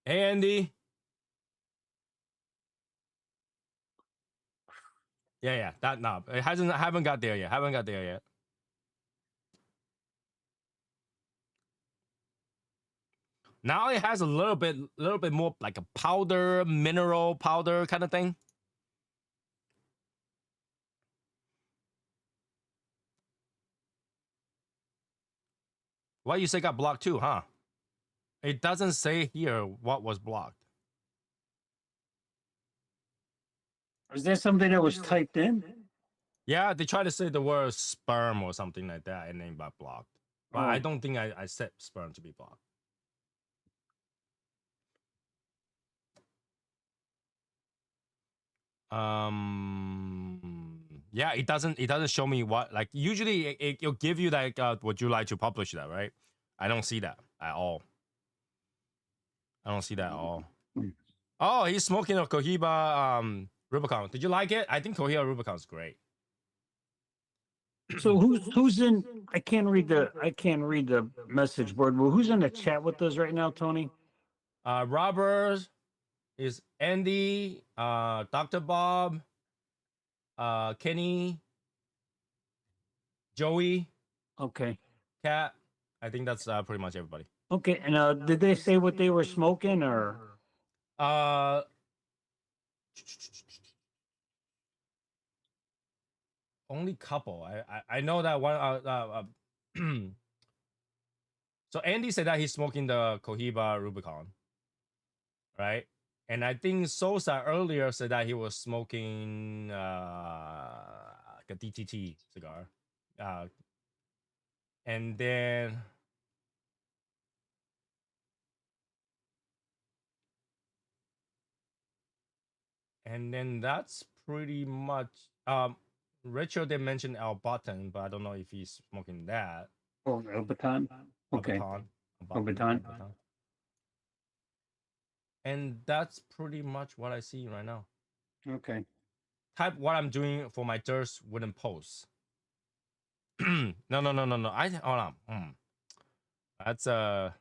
Hey, Andy. Yeah, that knob. It haven't got there yet. Haven't got there yet. Now it has a little bit more like a powder, mineral powder kind of thing. Why you say got blocked too, huh? It doesn't say here what was blocked. Is that something that was typed in? Yeah, they try to say the word sperm or something like that, and then got blocked. But I don't think I set sperm to be blocked. Yeah, it doesn't show me what, like, usually it'll give you like would you like to publish that, right? I don't see that at all. I don't see that at all. Oh, he's smoking a Cohiba Rubicon. Did you like it? I think Cohiba Rubicon's great. So who's in? I can't read the message board. Well, who's in the chat with us right now, Tony? Robert is Andy, Dr. Bob, Kenny, Joey, Okay. Kat. I think that's pretty much everybody. Okay, and did they say what they were smoking or? Only couple. I know that one. So Andy said that he's smoking the Cohiba Rubicon, right? And I think Sosa earlier said that he was smoking like a DTT cigar, and then that's pretty much. Richard did mention Al Button, but I don't know if he's smoking that. Oh, Elbaton. Okay. Elbaton. And that's pretty much what I see right now. Okay. Type what I'm doing for my Durst wooden posts. No. I hold on. That's a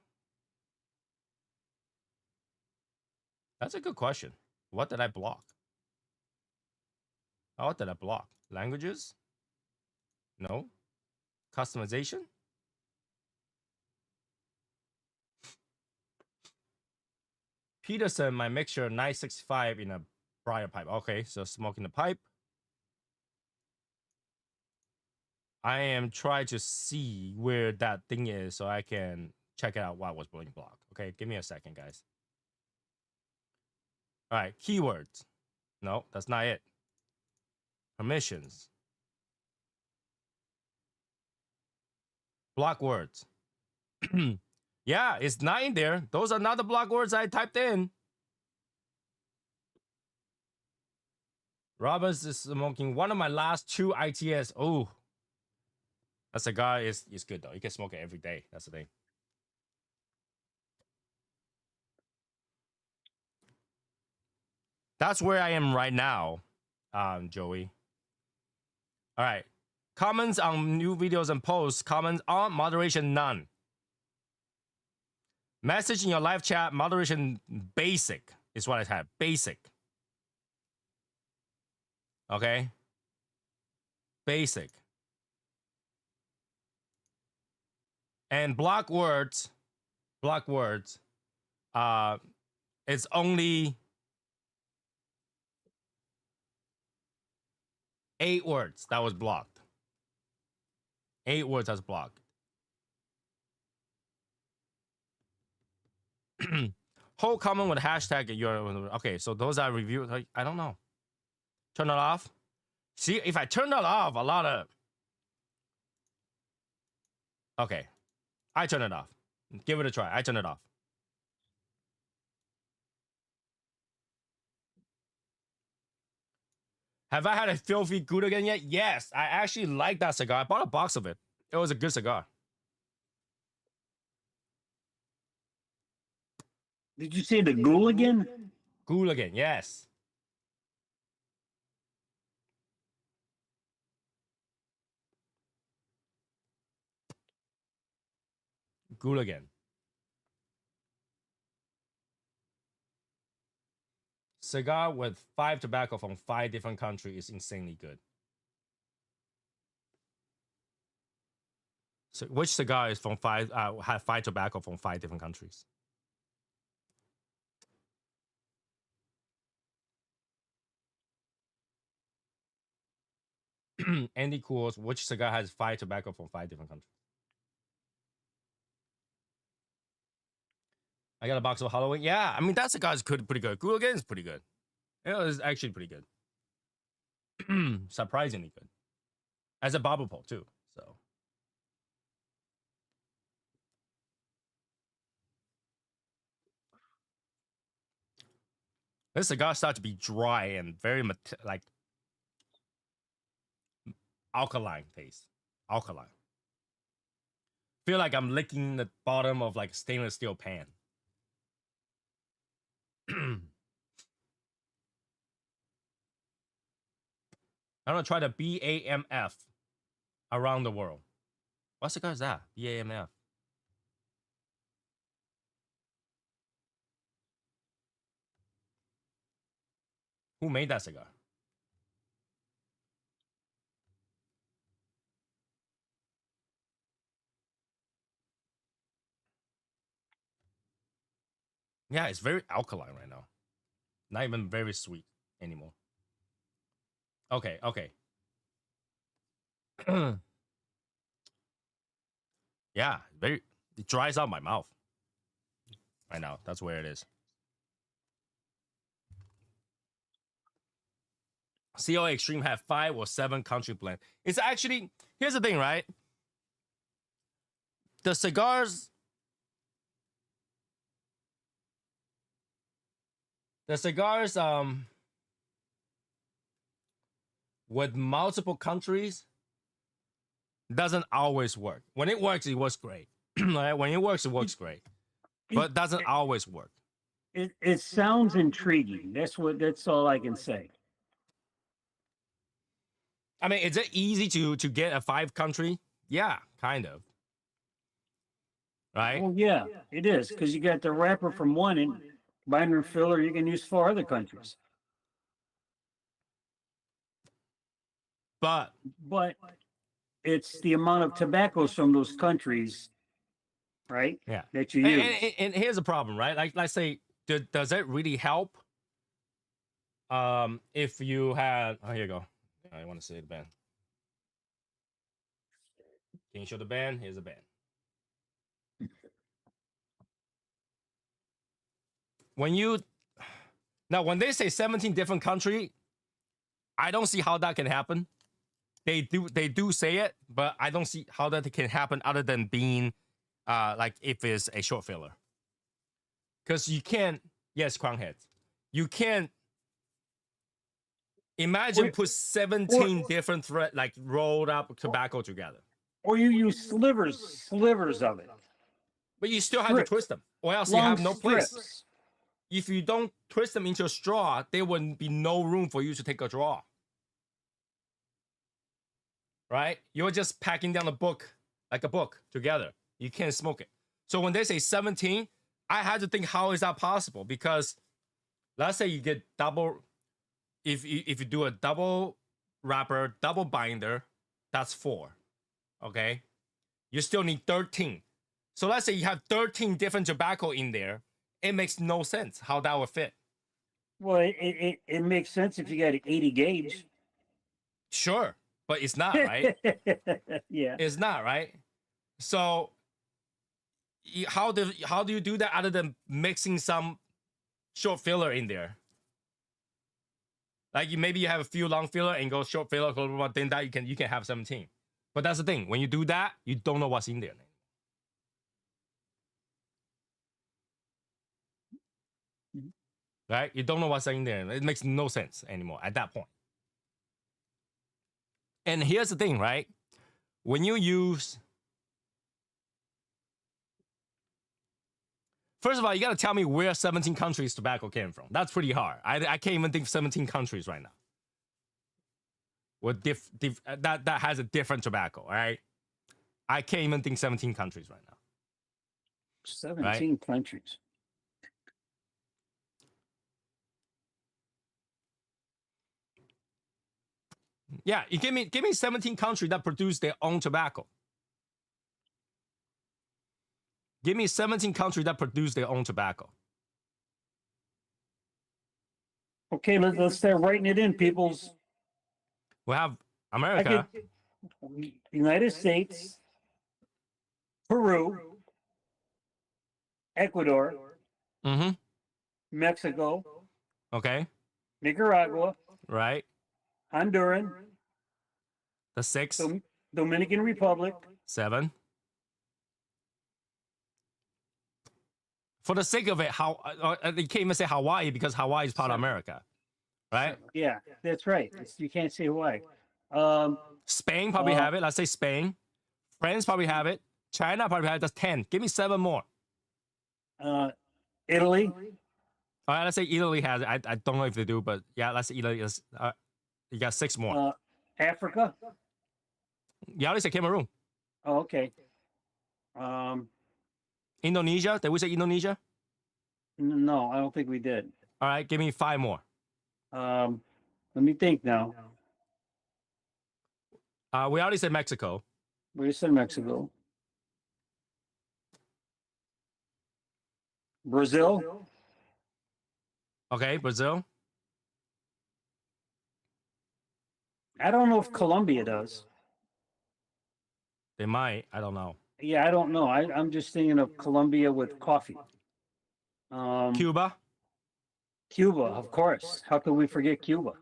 good question. What did I block? Oh, what did I block? Languages? No. Customization? Peterson, my mixture 965 in a briar pipe. Okay, so smoking the pipe. I am trying to see where that thing is so I can check out what was being blocked. Okay, give me a second, guys. All right, keywords. No, that's not it. Permissions. Block words. Yeah, it's 9 there. Those are not the block words I typed in. Robbins is smoking one of my last 2 ITS. Oh, that cigar is good though. You can smoke it every day. That's the thing. That's where I am right now, Joey. All right. Comments on new videos and posts. Comments on moderation none. Message in your live chat. Moderation basic is what I have. Basic. Okay. Basic. And block words. Block words. It's only 8 words that was blocked. 8 words that's blocked. Whole comment with hashtag your okay. So those are reviews. I don't know. Turn it off. See, if I turn that off, a lot of. Okay, I turn it off. Give it a try. I turn it off. Have I had a filthy good again yet? Yes, I actually like that cigar. I bought a box of it. It was a good cigar. Did you say the ghoul again? Goulagan, yes. Goulagan. Cigar with 5 tobacco from 5 different countries is insanely good. So which cigar is from 5 have 5 tobacco from 5 different countries? Andy Coors, which cigar has 5 tobacco from 5 different countries? I got a box of Halloween. Yeah, I mean that cigar is pretty good. Goulagan is pretty good. It was actually pretty good. Surprisingly good. As a bubble pull too. So this cigar starts to be dry and very like alkaline taste. Alkaline. Feel like I'm licking the bottom of like stainless steel pan. I'm gonna try the BAMF around the world. What cigar is that? BAMF. Who made that cigar? Yeah, it's very alkaline right now. Not even very sweet anymore. Okay, okay. Yeah, it dries out my mouth right now. That's where it is. COA Extreme have 5 or 7 country blend. It's actually, here's the thing, right? The cigars with multiple countries doesn't always work. When it works great. Right? When it works great. But it doesn't always work. It sounds intriguing. That's all I can say. I mean, is it easy to get a 5 country? Yeah, kind of. Right? Well, yeah, it is because you got the wrapper from one and binder and filler you can use for other countries. But it's the amount of tobaccos from those countries, right? Yeah. That you use. And here's the problem, right? Like, let's say, does it really help? If you had, oh, here you go. I want to see the band. Can you show the band? Here's the band. When they say 17 different country, I don't see how that can happen. They do say it, but I don't see how that can happen other than being like if it's a short filler. Because you can't, yes, crown heads. You can't imagine put 17 different thread like rolled up tobacco together. Or you use slivers of it. But you still have to twist them, or else you have no place. If you don't twist them into a straw, there would be no room for you to take a draw. Right? You're just packing down a book like a book together. You can't smoke it. So when they say 17, I had to think, how is that possible? Because let's say you get double, if you do a double wrapper, double binder, that's 4. Okay? You still need 13. So let's say you have 13 different tobacco in there. It makes no sense how that would fit. Well, it makes sense if you got an 80 gauge. Sure, but it's not, right? Yeah. It's not, right? So how do you do that other than mixing some short filler in there? Like maybe you have a few long filler and go short filler, then that you can have 17. But that's the thing. When you do that, you don't know what's in there. right? You don't know what's in there. It makes no sense anymore at that point. And here's the thing, right? When you use, first of all, you got to tell me where 17 countries tobacco came from. That's pretty hard. I can't even think of 17 countries right now. With that has a different tobacco, all right? I can't even think 17 countries right now. 17 countries. Yeah, you give me 17 countries that produce their own tobacco. Give me 17 countries that produce their own tobacco. Okay, let's start writing it in, peoples. We have America. United States, Peru, Ecuador, Mexico, okay, Nicaragua, right, Honduran, the 6, Dominican Republic, 7. For the sake of it, they can't even say Hawaii because Hawaii is part of America, right? Yeah, that's right. You can't say Hawaii. Spain probably have it. Let's say Spain. France probably have it. China probably have it. That's 10. Give me 7 more. Italy. All right, let's say Italy has it. I don't know if they do, but yeah, let's say Italy is. You got 6 more. Africa. You already said Cameroon. Oh, okay. Indonesia. Did we say Indonesia? No, I don't think we did. All right, give me 5 more. Let me think now. We already said Mexico. We said Mexico. Brazil. Okay, Brazil. I don't know if Colombia does. They might. I don't know. Yeah, I don't know. I'm just thinking of Colombia with coffee. Cuba. Cuba, of course. How could we forget Cuba?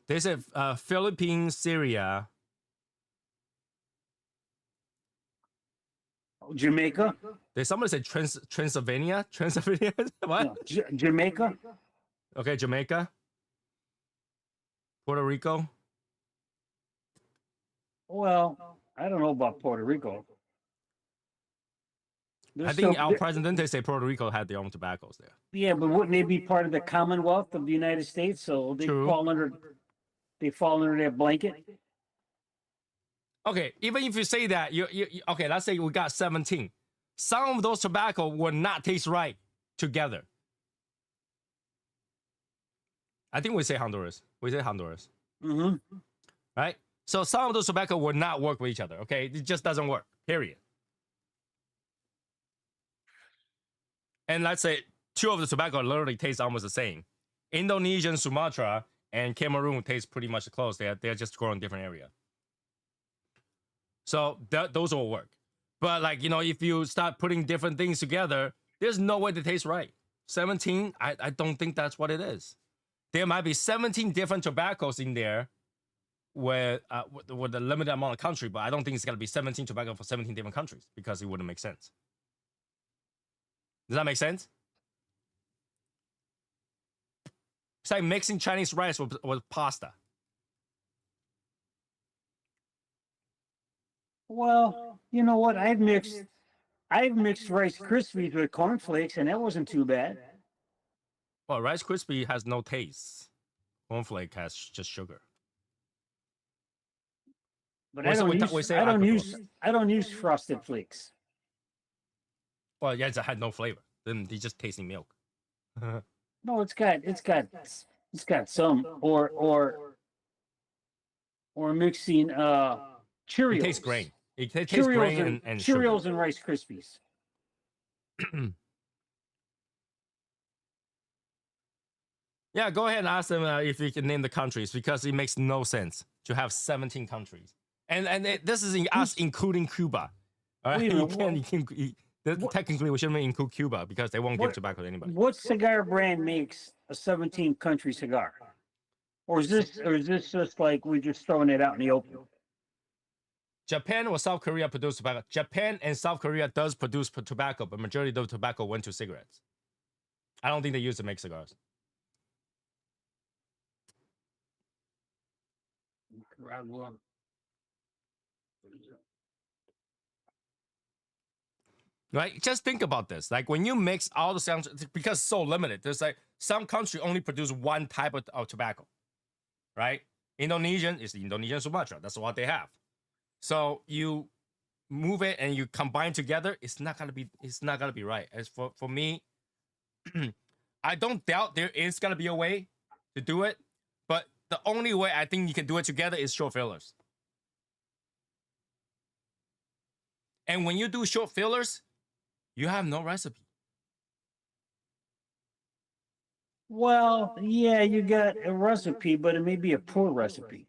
They said Philippines, Syria. Jamaica. Did somebody say Transylvania? Transylvania? What? No, Jamaica. Okay, Jamaica. Puerto Rico. Well, I don't know about Puerto Rico. I think our president, they say Puerto Rico had their own tobaccos there. Yeah, but wouldn't they be part of the Commonwealth of the United States? So they fall under that blanket. Okay, even if you say that, you okay, let's say we got 17. Some of those tobacco will not taste right together. I think we say Honduras. We say Honduras. Right? So some of those tobacco will not work with each other, okay? It just doesn't work, period. And let's say 2 of the tobacco literally taste almost the same. Indonesian, Sumatra, and Cameroon taste pretty much close. They're just growing in different area. So those will work. But like, you know, if you start putting different things together, there's no way they taste right. 17, I don't think that's what it is. There might be 17 different tobaccos in there with a limited amount of country, but I don't think it's going to be 17 tobacco for 17 different countries because it wouldn't make sense. Does that make sense? It's like mixing Chinese rice with pasta. Well, you know what? I've mixed Rice Krispies with cornflakes, and that wasn't too bad. Well, Rice Krispie has no taste. Cornflake has just sugar. But I don't use Frosted Flakes. Well, yeah, it had no flavor. Then they just tasting milk. No, it's got some or mixing Cheerios. It tastes grain. It tastes grain and Cheerios sugar. and Rice Krispies. Yeah, go ahead and ask them if you can name the countries because it makes no sense to have 17 countries. And this is us including Cuba. All right? Technically, we shouldn't include Cuba because they won't give tobacco to anybody. What cigar brand makes a 17-country cigar? Or is this just like we're just throwing it out in the open? Japan or South Korea produce tobacco. Japan and South Korea does produce tobacco, but majority of the tobacco went to cigarettes. I don't think they used to make cigars. Nicaragua. Right? Just think about this. Like when you mix all the sounds, because it's so limited, there's like some country only produce one type of tobacco, right? Indonesian is Indonesian Sumatra. That's what they have. So you move it and you combine together, it's not gonna be right. As for me, I don't doubt there is gonna be a way to do it, but the only way I think you can do it together is short fillers. And when you do short fillers, you have no recipe. Well, yeah, you got a recipe, but it may be a poor recipe.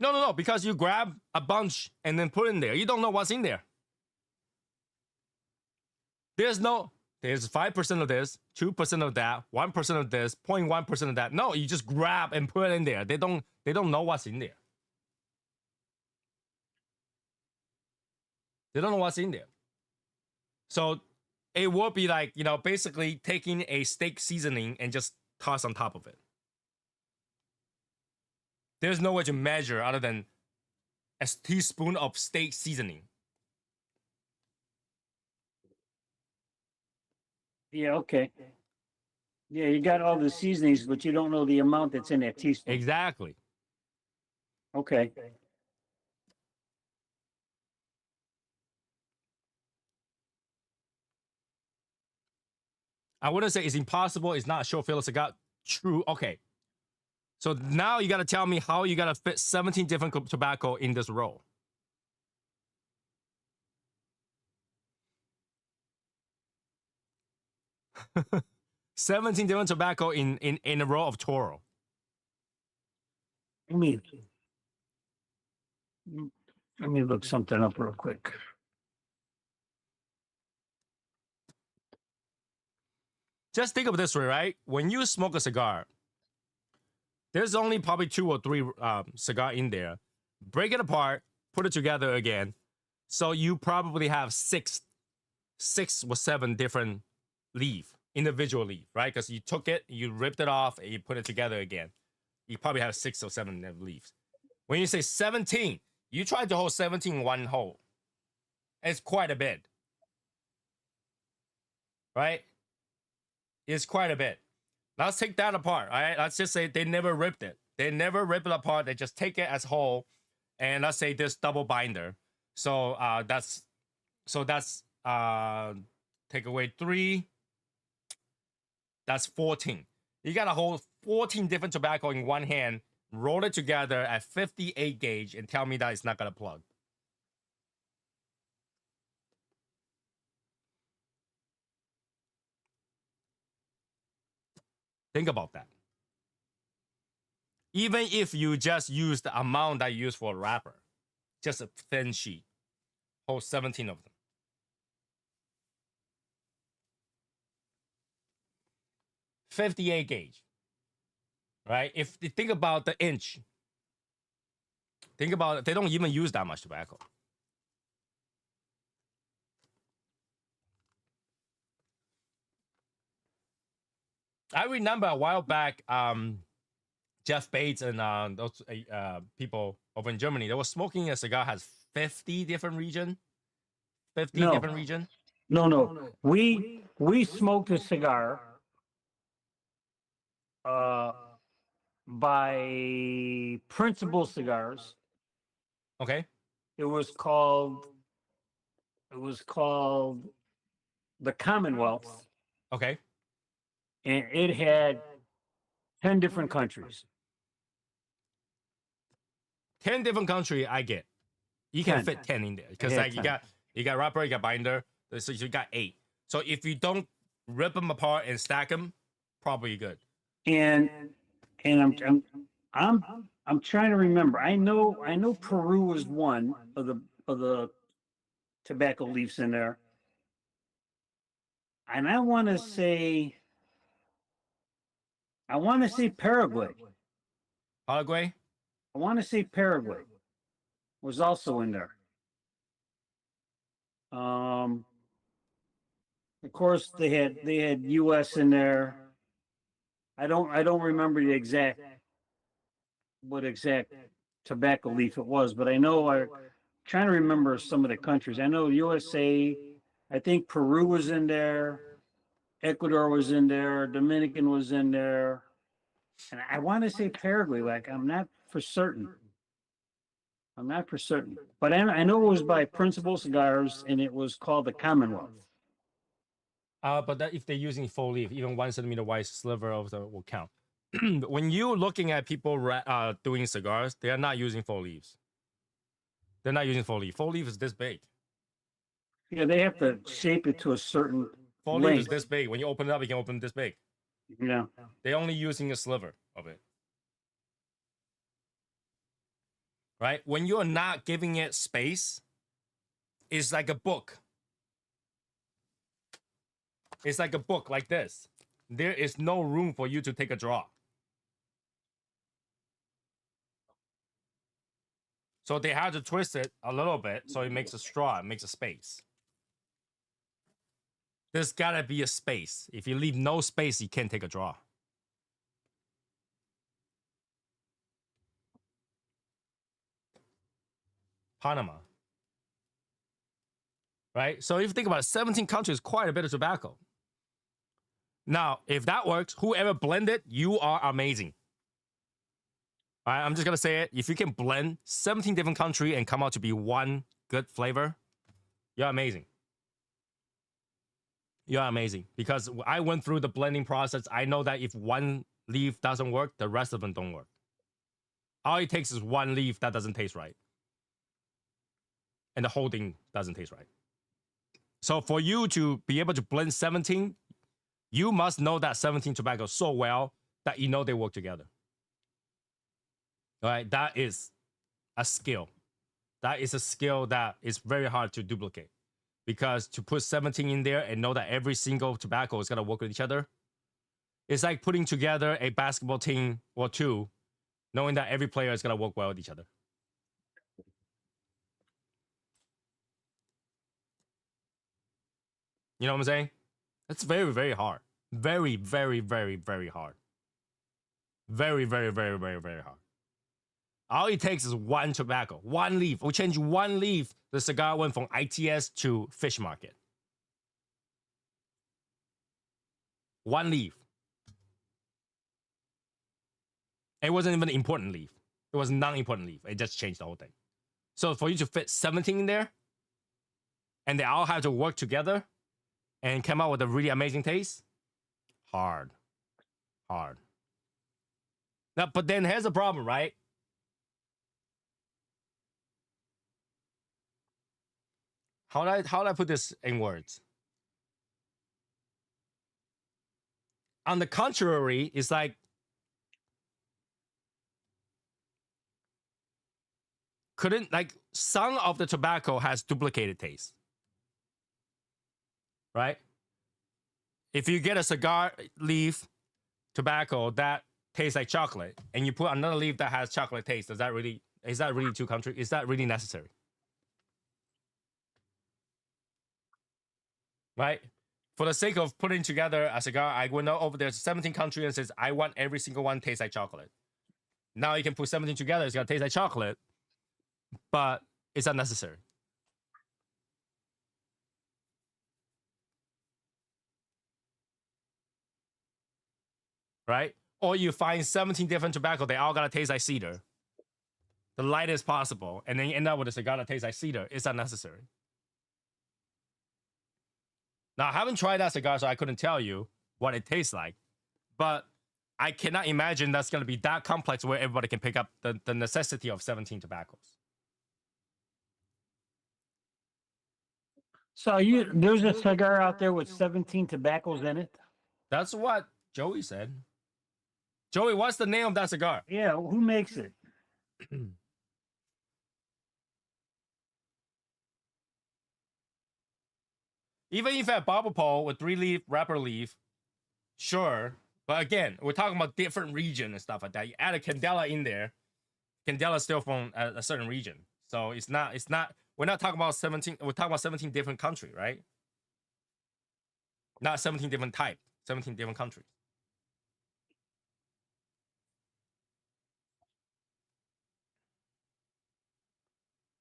No, because you grab a bunch and then put it in there. You don't know what's in there. There's 5% of this, 2% of that, 1% of this, 0.1% of that. No, you just grab and put it in there. They don't know what's in there. They don't know what's in there. So it would be like, basically taking a steak seasoning and just toss on top of it. There's no way to measure other than a teaspoon of steak seasoning. Yeah, okay. Yeah, you got all the seasonings, but you don't know the amount that's in that teaspoon. Exactly. Okay. I wouldn't say it's impossible. It's not a short filler cigar. True. Okay. So now you got to tell me how you got to fit 17 different tobacco in this roll. $17 different tobacco in a row of Toro. Let me look something up real quick. Just think of it this way, right? When you smoke a cigar, there's only probably 2 or 3 cigar in there. Break it apart, put it together again. So you probably have 6 or 7 different individual leaf, right? Because you took it, you ripped it off, and you put it together again. You probably have 6 or 7 leaves. When you say 17, you try to hold 17 in one hole. It's quite a bit, right? It's quite a bit. Let's take that apart, all right? Let's just say they never ripped it. They never rip it apart. They just take it as whole, and let's say this double binder. So that's take away 3. That's 14. You gotta hold 14 different tobacco in one hand, roll it together at 58 gauge, and tell me that it's not gonna plug. Think about that. Even if you just use the amount that you use for a wrapper, just a thin sheet, hold 17 of them. .58 gauge, right? If you think about the inch, think about it, they don't even use that much tobacco. I remember a while back, Jeff Bates and those people over in Germany, they were smoking a cigar has 50 different region. 50 different region. No. We smoked a cigar by Principal Cigars. Okay. It was called the Commonwealth. Okay. And it had 10 different countries. 10 different country, I get. You can 10. fit 10 in there. Because like 10. you got wrapper, you got binder, so you got 8. So if you don't rip them apart and stack them, probably good. And I'm trying to remember. I know Peru was one of the tobacco leaves in there. And I want to say Paraguay. Paraguay? I want to say Paraguay was also in there. Um, of course, they had U.S. in there. I don't remember the exact what exact tobacco leaf it was, but I know I'm trying to remember some of the countries. I know USA. I think Peru was in there. Ecuador was in there. Dominican was in there, and I want to say Paraguay. Like I'm not for certain. I'm not for certain, but I know it was by Principal Cigars, and it was called the Commonwealth. But that if they're using full leaf, even 1 centimeter wide sliver of the will count. When you're looking at people doing cigars, they are not using full leaves. They're not using full leaf. Full leaf is this big. Yeah, they have to shape it to a certain Full leaf is length. this big. When you open it up, you can open it this big. Yeah. They're only using a sliver of it. Right? When you're not giving it space, it's like a book. It's like a book like this. There is no room for you to take a draw. So they have to twist it a little bit so it makes a straw, it makes a space. There's gotta be a space. If you leave no space, you can't take a draw. Panama. Right? So if you think about it, 17 countries, quite a bit of tobacco. Now, if that works, whoever blended, you are amazing. All right, I'm just gonna say it. If you can blend 17 different countries and come out to be one good flavor, you're amazing. You're amazing. Because I went through the blending process. I know that if one leaf doesn't work, the rest of them don't work. All it takes is one leaf that doesn't taste right. And the whole thing doesn't taste right. So for you to be able to blend 17, you must know that 17 tobacco so well that you know they work together. All right, that is a skill. That is a skill that is very hard to duplicate. Because to put 17 in there and know that every single tobacco is going to work with each other, it's like putting together a basketball team or two, knowing that every player is going to work well with each other. You know what I'm saying? It's very, very hard. Very, very, very, very hard. Very, very, very, very, very hard. All it takes is one tobacco, one leaf. We change one leaf, the cigar went from ITS to fish market. One leaf. It wasn't even an important leaf. It was a non-important leaf. It just changed the whole thing. So for you to fit 17 in there, and they all have to work together and come out with a really amazing taste, hard. Hard. Now, but then here's the problem, right? How do I put this in words? On the contrary, it's like couldn't like some of the tobacco has duplicated taste. Right? If you get a cigar leaf tobacco that tastes like chocolate and you put another leaf that has chocolate taste, is that really too country? Is that really necessary? Right? For the sake of putting together a cigar, I went over there to 17 countries and says, I want every single one taste like chocolate. Now you can put 17 together, it's gonna taste like chocolate, but it's unnecessary. Right? Or you find 17 different tobacco, they all gotta taste like cedar. The lightest possible, and then you end up with a cigar that tastes like cedar. It's unnecessary. Now, I haven't tried that cigar, so I couldn't tell you what it tastes like. But I cannot imagine that's going to be that complex where everybody can pick up the necessity of 17 tobaccos. So there's a cigar out there with 17 tobaccos in it. That's what Joey said. Joey, what's the name of that cigar? Yeah, who makes it? Even if at Bobble Pole with 3-leaf, wrapper leaf, sure. But again, we're talking about different region and stuff like that. You add a Candela in there. Candela still from a certain region. So it's not. We're not talking about 17. We're talking about 17 different countries, right? Not 17 different type. 17 different countries.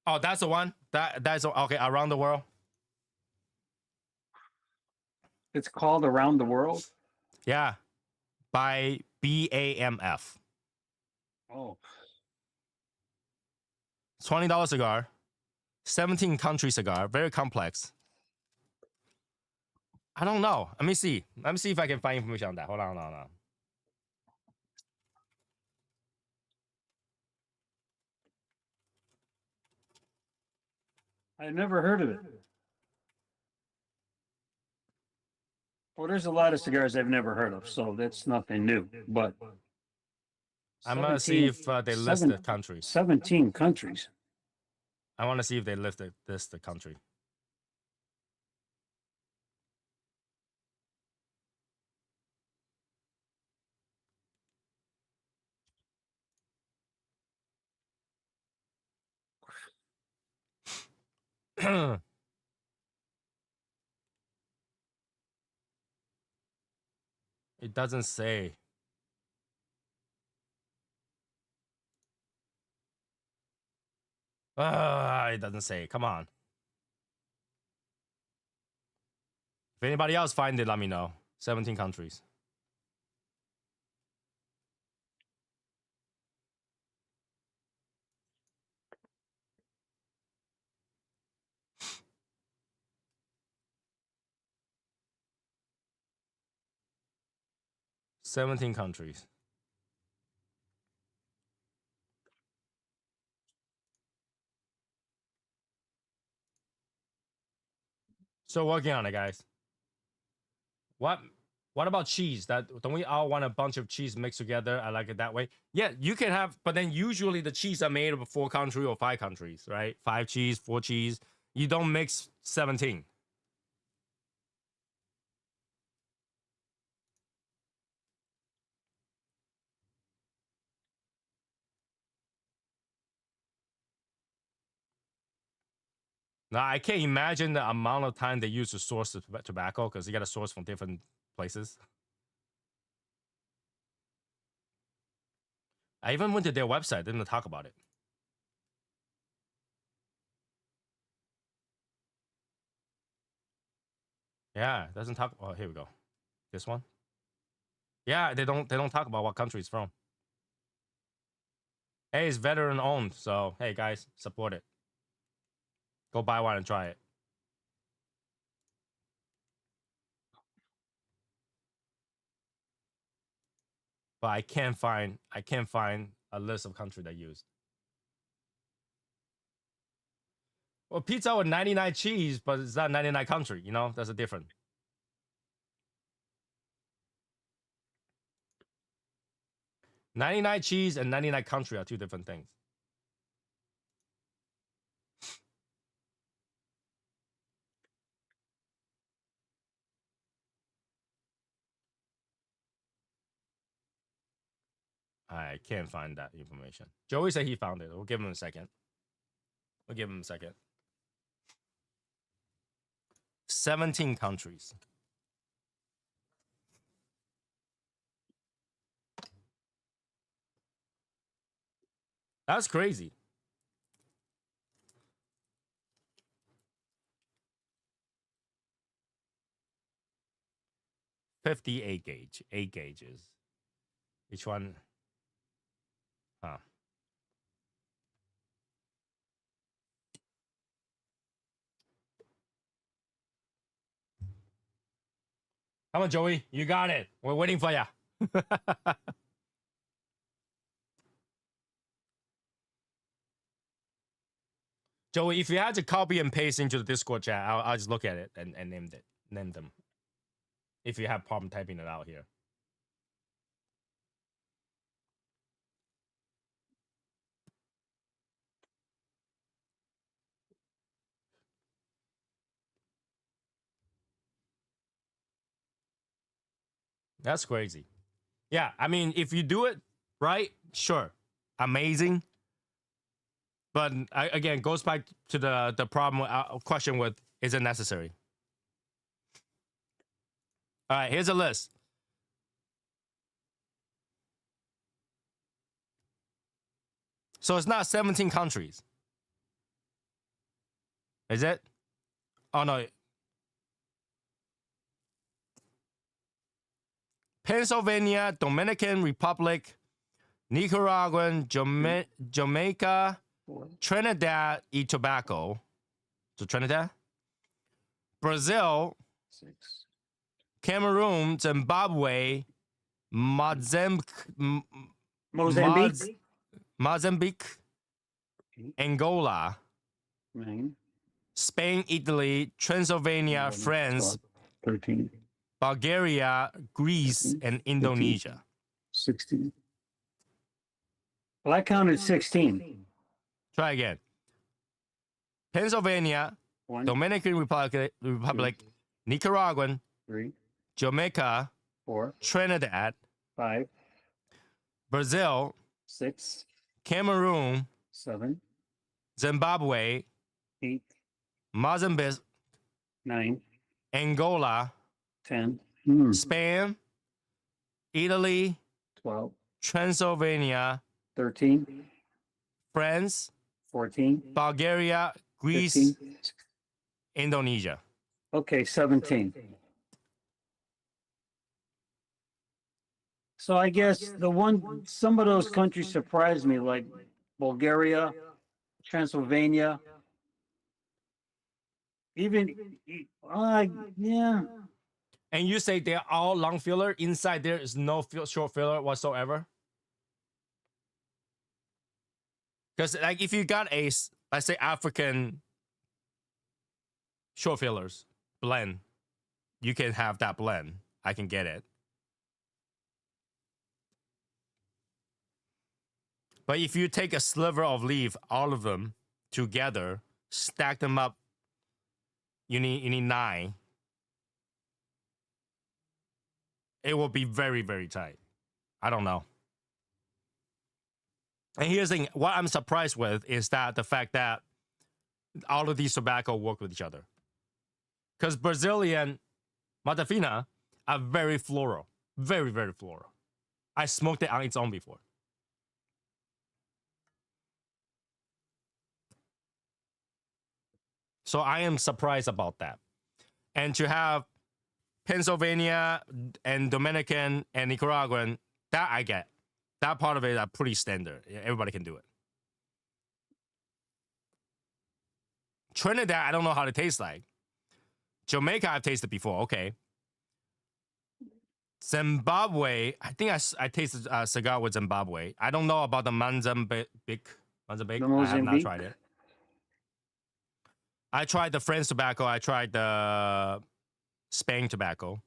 Oh, that's the one. That's okay. Around the world. It's called Around the World. Yeah, by BAMF. Oh, $20 cigar, 17 country cigar, very complex. I don't know. Let me see. Let me see if I can find information on that. Hold on, hold on. I never heard of it. Well, there's a lot of cigars I've never heard of, so that's nothing new. But I'm gonna see if they list the country. 17 countries. I want to see if they list the country. It doesn't say. It doesn't say. Come on. If anybody else find it, let me know. 17 countries. $17 countries. So working on it, guys. What what about cheese? That don't we all want a bunch of cheese mixed together? I like it that way. Yeah, you can have, but then usually the cheese are made of 4 countries or 5 countries, right? 5 cheese, 4 cheese. You don't mix 17. Now I can't imagine the amount of time they use to source the tobacco because you got to source from different places. I even went to their website. They didn't talk about it. Yeah, it doesn't talk. Oh, here we go. This one. Yeah, they don't talk about what country it's from. Hey, it's veteran owned, so hey guys, support it. Go buy one and try it. But I can't find a list of countries that used. Well, pizza with 99 cheese, but it's not 99 country. You know, that's a different. 99 cheese and 99 country are two different things. I can't find that information. Joey said he found it. We'll give him a second. 17 countries. That's crazy. 58 gauge, 8 gauges. Each one, huh? Come on, Joey. You got it. We're waiting for you. Joey, if you had to copy and paste into the Discord chat, I'll just look at it and name them. If you have problem typing it out here. That's crazy. Yeah, I mean, if you do it right, sure, amazing. But again, goes back to the problem question with is it necessary? All right, here's a list. So it's not 17 countries. Is it? Oh no. Pennsylvania, Dominican Republic, Nicaraguan, Jamaica, Trinidad and Tobago. So Trinidad, Brazil, 6. Cameroon, Zimbabwe, Mozambique, Mozambique. Mozambique, Angola, 9. Spain, Italy, Transylvania, 11, France, 13. Bulgaria, Greece, 14, and Indonesia. 16. Well, I counted 16. Try again. Pennsylvania, 1, Dominican Republic, 2, Nicaraguan, 3, Jamaica, 4, Trinidad, 5, Brazil, 6, Cameroon, 7, Zimbabwe, 8, Mozambique, 9, Angola, 10, Spain, Italy, 12, Transylvania, 13, France, 14, Bulgaria, Greece, 15. Indonesia. Okay, 17. So I guess some of those countries surprised me, like Bulgaria, Transylvania, even, yeah. And you say they're all long filler. Inside there is no short filler whatsoever. Because like if you got a, let's say African short fillers blend, you can have that blend. I can get it. But if you take a sliver of leaf, all of them together, stack them up, you need 9. It will be very, very tight. I don't know. And here's the thing, what I'm surprised with is that the fact that all of these tobacco work with each other. Because Brazilian Matafina are very floral. Very, very floral. I smoked it on its own before. So I am surprised about that. And to have Pennsylvania and Dominican and Nicaraguan, that I get. That part of it are pretty standard. Everybody can do it. Trinidad, I don't know how it tastes like. Jamaica, I've tasted before. Okay. Zimbabwe, I think I tasted a cigar with Zimbabwe. I don't know about the Mozambique. I have not tried it. I tried the French tobacco. I tried the Spain tobacco,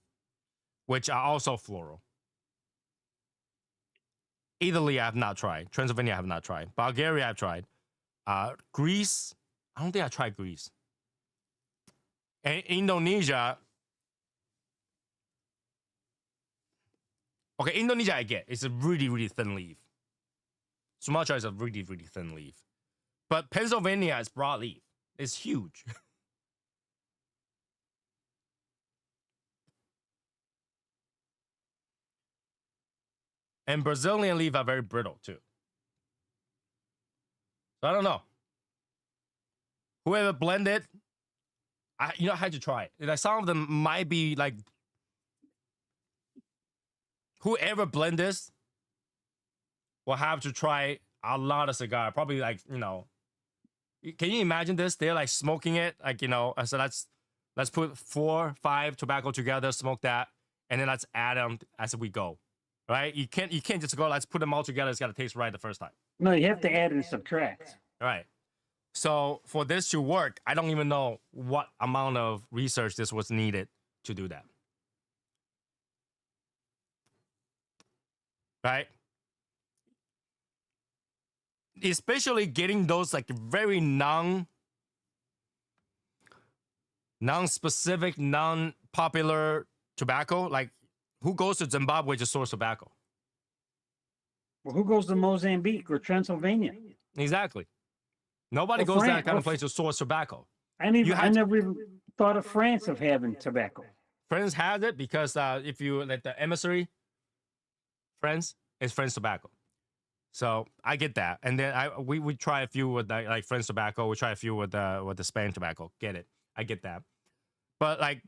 which are also floral. Italy, I have not tried. Transylvania, I have not tried. Bulgaria, I've tried. Greece, I don't think I tried Greece. And Indonesia, okay, Indonesia I get. It's a really, really thin leaf. Sumatra is a really, really thin leaf. But Pennsylvania is broad leaf. It's huge. And Brazilian leaf are very brittle too. So I don't know. Whoever blended, I had to try it. Like some of them might be like, whoever blend this will have to try a lot of cigar. Probably like, can you imagine this? They're like smoking it, like, I said, let's put 4, 5 tobacco together, smoke that, and then let's add them as we go. Right? You can't just go, let's put them all together. It's got to taste right the first time. No, you have to add and subtract. Right. So for this to work, I don't even know what amount of research this was needed to do that. Right? Especially getting those like very non-specific, non-popular tobacco. Like, who goes to Zimbabwe to source tobacco? Well, who goes to Mozambique or Transylvania? Exactly. Nobody Or goes to that France. kind of place to source tobacco. I never even thought of France of having tobacco. France has it because if you let the emissary, France is French tobacco. So I get that, and then we try a few with like French tobacco. We try a few with the Spanish tobacco. Get it? I get that, but like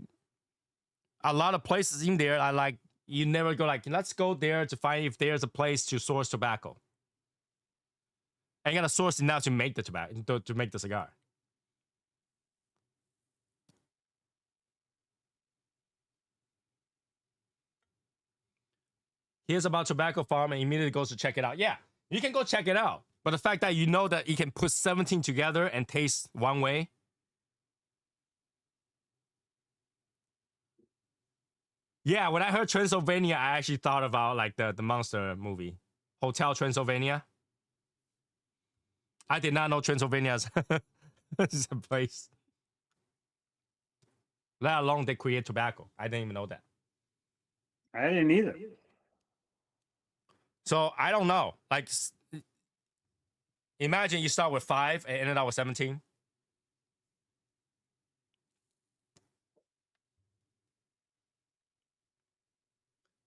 a lot of places in there, I like you never go like let's go there to find if there's a place to source tobacco. And you gotta source it now to make the tobacco to make the cigar. Hears about tobacco farm and immediately goes to check it out. Yeah, you can go check it out. But the fact that you know that you can put 17 together and taste one way. Yeah, when I heard Transylvania, I actually thought about like the monster movie, Hotel Transylvania. I did not know Transylvania is a place. Let alone they create tobacco. I didn't even know that. I didn't either. So I don't know. Like, imagine you start with 5 and ended up with 17.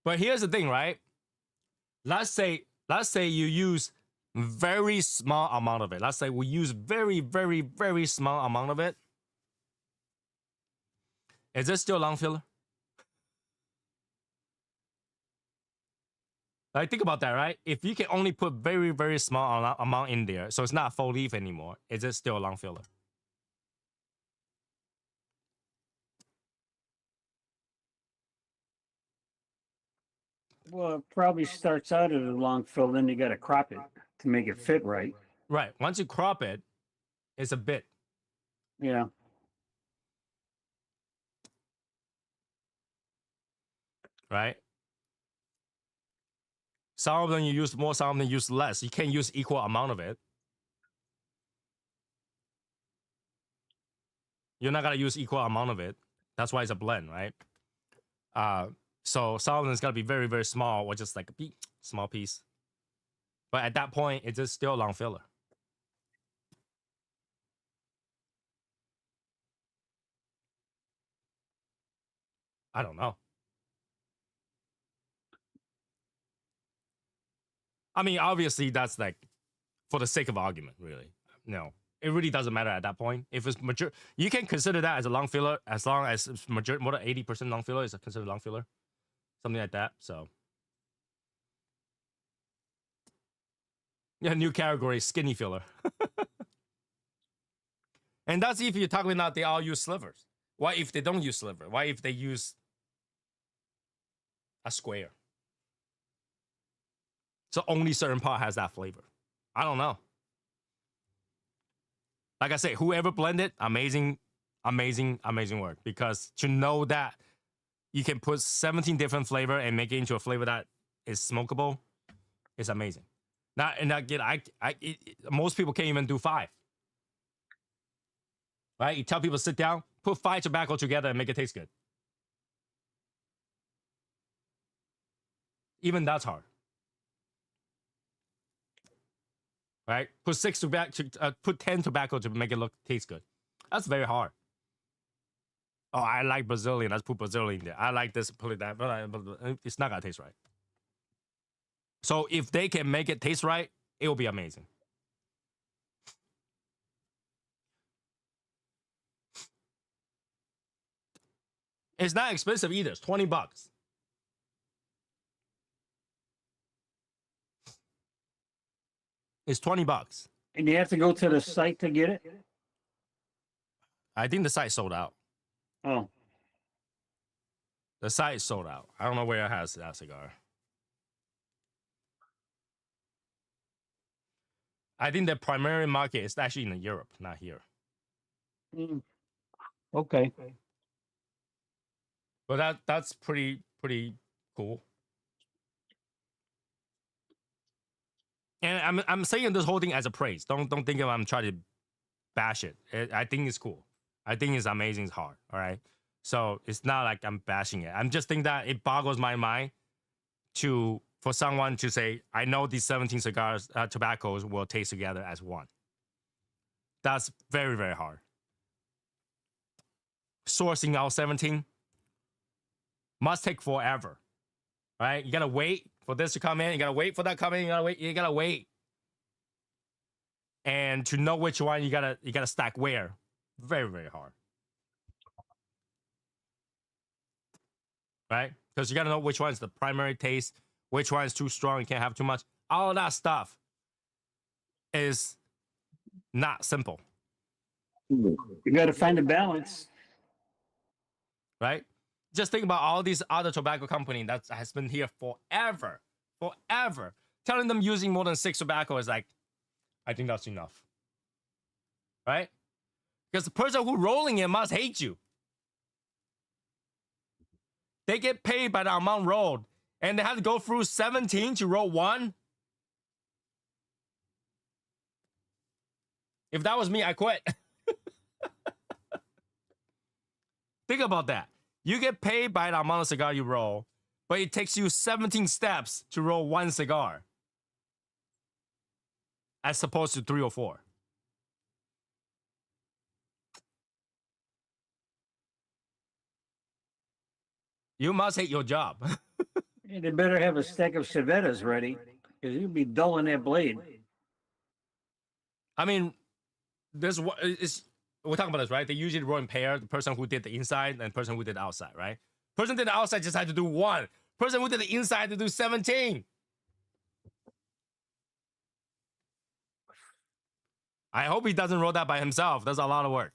But here's the thing, right? Let's say you use very small amount of it. Let's say we use very, very, very small amount of it. Is it still long filler? Like, think about that, right? If you can only put very, very small amount in there, so it's not full leaf anymore, is it still a long filler? Well, it probably starts out as a long fill, then you got to crop it to make it fit right. Right. Once you crop it, it's a bit. Yeah. Right? Some of them you use more, some of them you use less. You can't use equal amount of it. You're not gonna use equal amount of it. That's why it's a blend, right? So some of them is gonna be very, very small, or just like a small piece. But at that point, it's just still long filler. I don't know. I mean, obviously, that's like for the sake of argument, really. No, it really doesn't matter at that point. If it's mature, you can consider that as a long filler as long as it's mature, more than 80% long filler is considered long filler, something like that. So, yeah, new category, skinny filler. And that's if you're talking about they all use slivers. What if they don't use sliver? What if they use a square? So only certain part has that flavor. I don't know. Like I say, whoever blended, amazing, amazing, amazing work. Because to know that you can put 17 different flavor and make it into a flavor that is smokable is amazing. Now, and again, most people can't even do 5. Right? You tell people to sit down, put 5 tobacco together and make it taste good. Even that's hard. Right? Put 6 tobacco, put 10 tobacco to make it taste good. That's very hard. Oh, I like Brazilian. Let's put Brazilian there. I like this, put it that, but it's not gonna taste right. So if they can make it taste right, it will be amazing. It's not expensive either. It's $20. It's $20. And you have to go to the site to get it? I think the site sold out. Oh. The site sold out. I don't know where it has that cigar. I think the primary market is actually in Europe, not here. Okay. But that's pretty cool. And I'm saying this whole thing as a praise. Don't think I'm trying to bash it. I think it's cool. I think it's amazing. It's hard. All right. So it's not like I'm bashing it. I'm just thinking that it boggles my mind for someone to say, I know these 17 cigars, tobaccos will taste together as one. That's very, very hard. Sourcing out 17 must take forever, right? You gotta wait for this to come in. You gotta wait for that coming. You gotta wait. And to know which one you gotta stack where. Very, very hard. Right? Because you gotta know which one's the primary taste, which one is too strong, you can't have too much. All that stuff is not simple. You got to find a balance. Right? Just think about all these other tobacco companies that has been here forever. Telling them using more than 6 tobacco is like, I think that's enough. Right? Because the person who rolling it must hate you. They get paid by the amount rolled, and they have to go through 17 to roll 1. If that was me, I quit. Think about that. You get paid by the amount of cigar you roll, but it takes you 17 steps to roll 1 cigar, as opposed to 3 or 4. You must hate your job. Yeah, they better have a stack of civettas ready, because you'll be dulling that blade. I mean, we're talking about this, right? They usually roll in pair, the person who did the inside and the person who did the outside, right? Person who did the outside just had to do 1. Person who did the inside had to do 17. I hope he doesn't roll that by himself. That's a lot of work.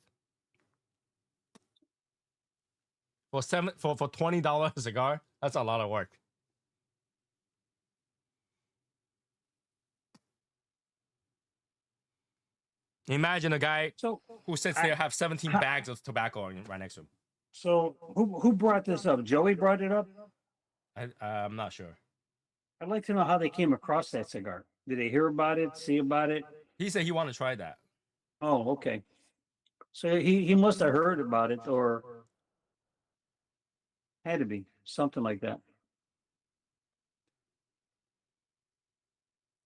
For $20 a cigar, that's a lot of work. Imagine a guy who sits there have 17 bags of tobacco right next to him. So who brought this up? Joey brought it up? I'm not sure. I'd like to know how they came across that cigar. Did they hear about it, see about it? He said he wanted to try that. Oh, okay. So he must have heard about it, or had to be something like that.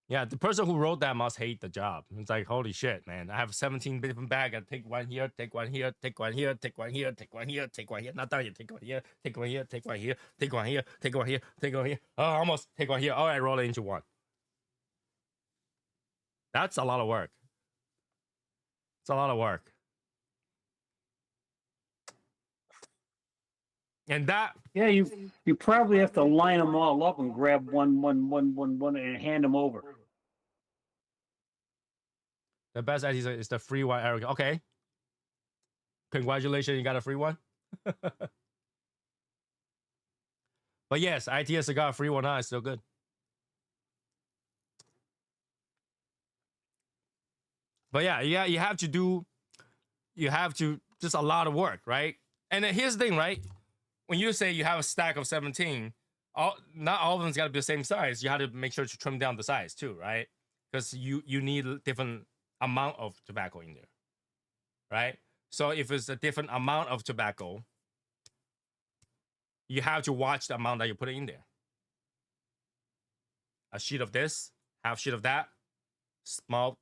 Yeah, the person who wrote that must hate the job. It's like, holy shit, man. I have 17 different bags. I take one here, take one here, take one here, take one here, take one here, take one here. Not done yet. Take one here, take one here, take one here, take one here, take one here, take one here. Oh, almost. Take one here. All right, roll it into one. That's a lot of work. It's a lot of work. And that, yeah, you probably have to line them all up and grab one, and hand them over. the best idea is the free one, Eric. Okay. Congratulations, you got a free one. But yes, ITS cigar free one is still good. But yeah, you have to just a lot of work, right? And then here's the thing, right? When you say you have a stack of 17, not all of them's got to be the same size. You have to make sure to trim down the size too, right? Because you need a different amount of tobacco in there, right? So if it's a different amount of tobacco, you have to watch the amount that you put in there. A sheet of this, half sheet of that, small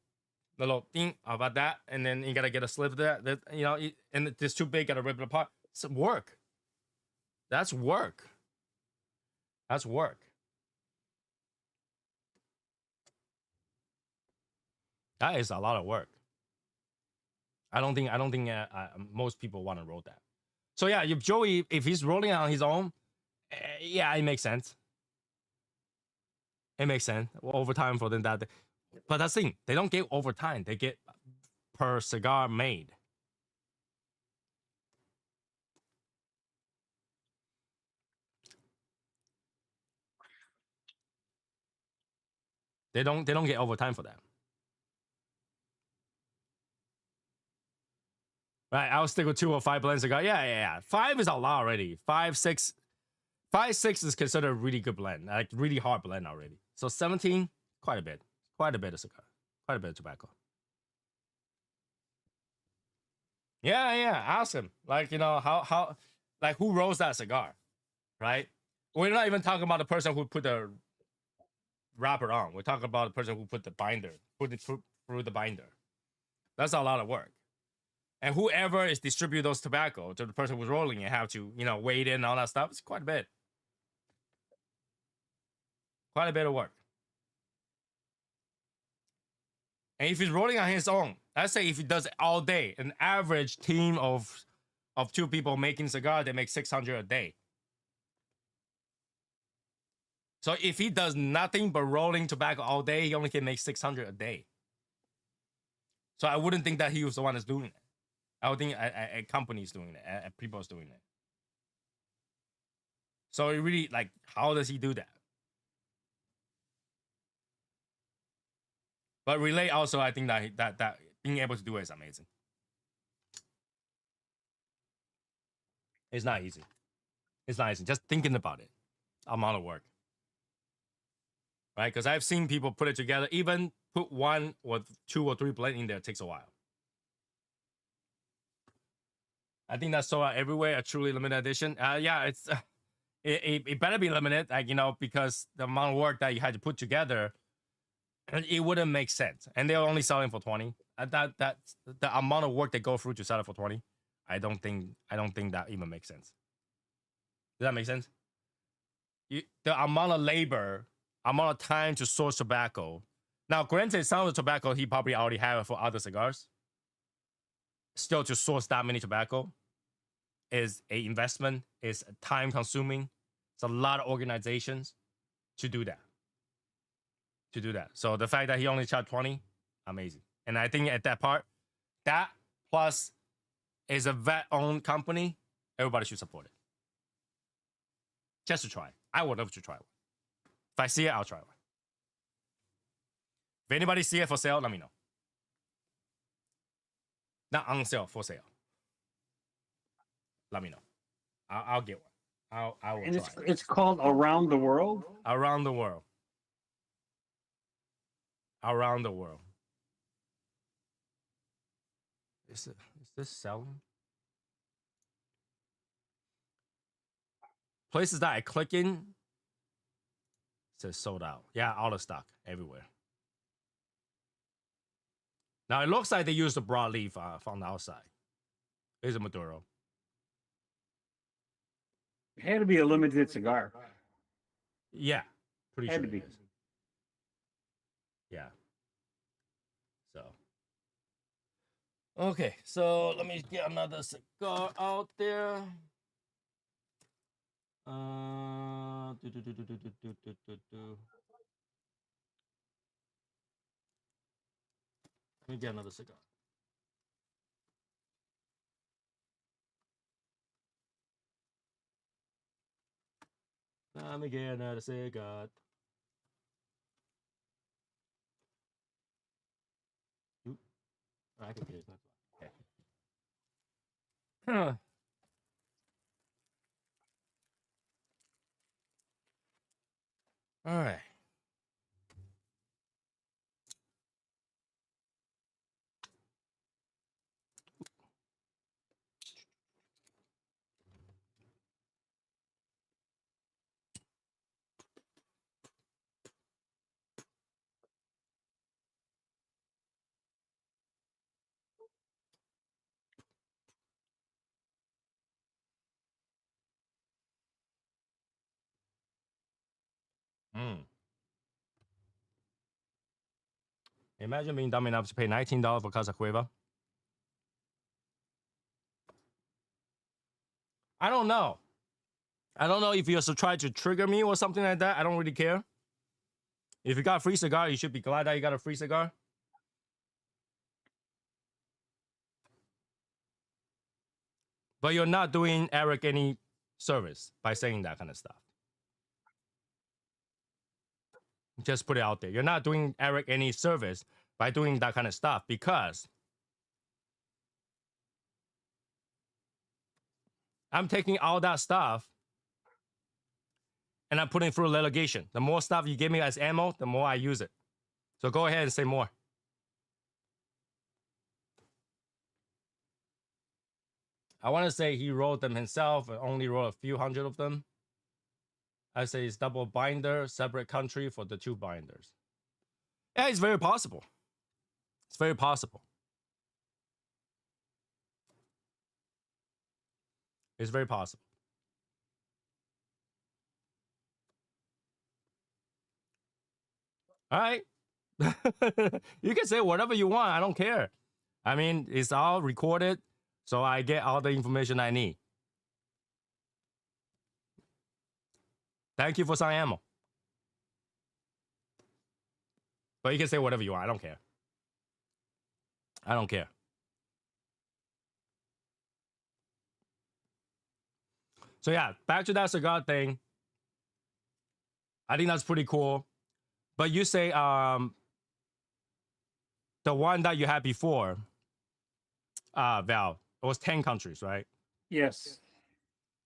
little thing about that, and then you gotta get a slip there. That and it's too big, gotta rip it apart. It's work. That's work. That's work. That is a lot of work. I don't think most people want to roll that. So yeah, if Joey, if he's rolling on his own, yeah, it makes sense. It makes sense. Overtime for them that, but that's the thing. They don't get overtime. They get per cigar made. They don't get overtime for that. Right, I'll stick with 2 or 5 blends cigar. Yeah. 5 is a lot already. 5, 6 is considered a really good blend, like really hard blend already. So 17, quite a bit of cigar, quite a bit of tobacco. Yeah. Ask him, like, how, like, who rolls that cigar, right? We're not even talking about the person who put the wrapper on. We're talking about the person who put the binder, put it through the binder. That's a lot of work. And whoever is distribute those tobacco to the person who's rolling it have to, weigh it in and all that stuff. It's quite a bit. Quite a bit of work. And if he's rolling on his own, let's say if he does it all day, an average team of 2 people making cigar, they make 600 a day. So if he does nothing but rolling tobacco all day, he only can make 600 a day. So I wouldn't think that he was the one that's doing it. I would think a company's doing it, a people's doing it. So it really, like, how does he do that? But relay also, I think that being able to do it is amazing. It's not easy. It's not easy. Just thinking about it, amount of work, right? Because I've seen people put it together. Even put 1 or 2 or 3 blend in there takes a while. I think that's sold out everywhere. A truly limited edition. Yeah, it's it better be limited, like, because the amount of work that you had to put together, it wouldn't make sense. And they're only selling for 20. That's the amount of work they go through to sell it for 20. I don't think that even makes sense. Does that make sense? The amount of labor, amount of time to source tobacco. Now, granted, some of the tobacco he probably already have for other cigars. Still, to source that many tobacco is a investment, is time consuming. It's a lot of organizations to do that. So the fact that he only charged 20, amazing. And I think at that part, that plus is a vet-owned company, everybody should support it. Just to try. I would love to try one. If I see it, I'll try one. If anybody see it for sale, let me know. Not on sale, for sale. Let me know. I'll get one. I will And try. it's called Around the World? Around the World. Around the World. Is this selling? Places that I click in says sold out. Yeah, out of stock everywhere. Now it looks like they used the broadleaf from the outside. Here's a Maduro. It had to be a limited cigar. Yeah, pretty Had sure to it be. is. Yeah. So. Okay, so let me get another cigar out there. Let me get another cigar. Let me get another cigar. Oop. I can get it. Okay. All right. Imagine being dumb enough to pay $19 for Casa Cueva. I don't know. I don't know if you're trying to trigger me or something like that. I don't really care. If you got a free cigar, you should be glad that you got a free cigar. But you're not doing Eric any service by saying that kind of stuff. Just put it out there. You're not doing Eric any service by doing that kind of stuff, because I'm taking all that stuff and I'm putting through litigation. The more stuff you give me as ammo, the more I use it. So go ahead and say more. I want to say he wrote them himself and only wrote a few hundred of them. I say it's double binder, separate country for the 2 binders. Yeah, it's very possible. It's very possible. It's very possible. All right. You can say whatever you want. I don't care. I mean, it's all recorded, so I get all the information I need. Thank you for some ammo. But you can say whatever you want. I don't care. I don't care. So yeah, back to that cigar thing. I think that's pretty cool. But you say the one that you had before, Val, it was 10 countries, right? Yes.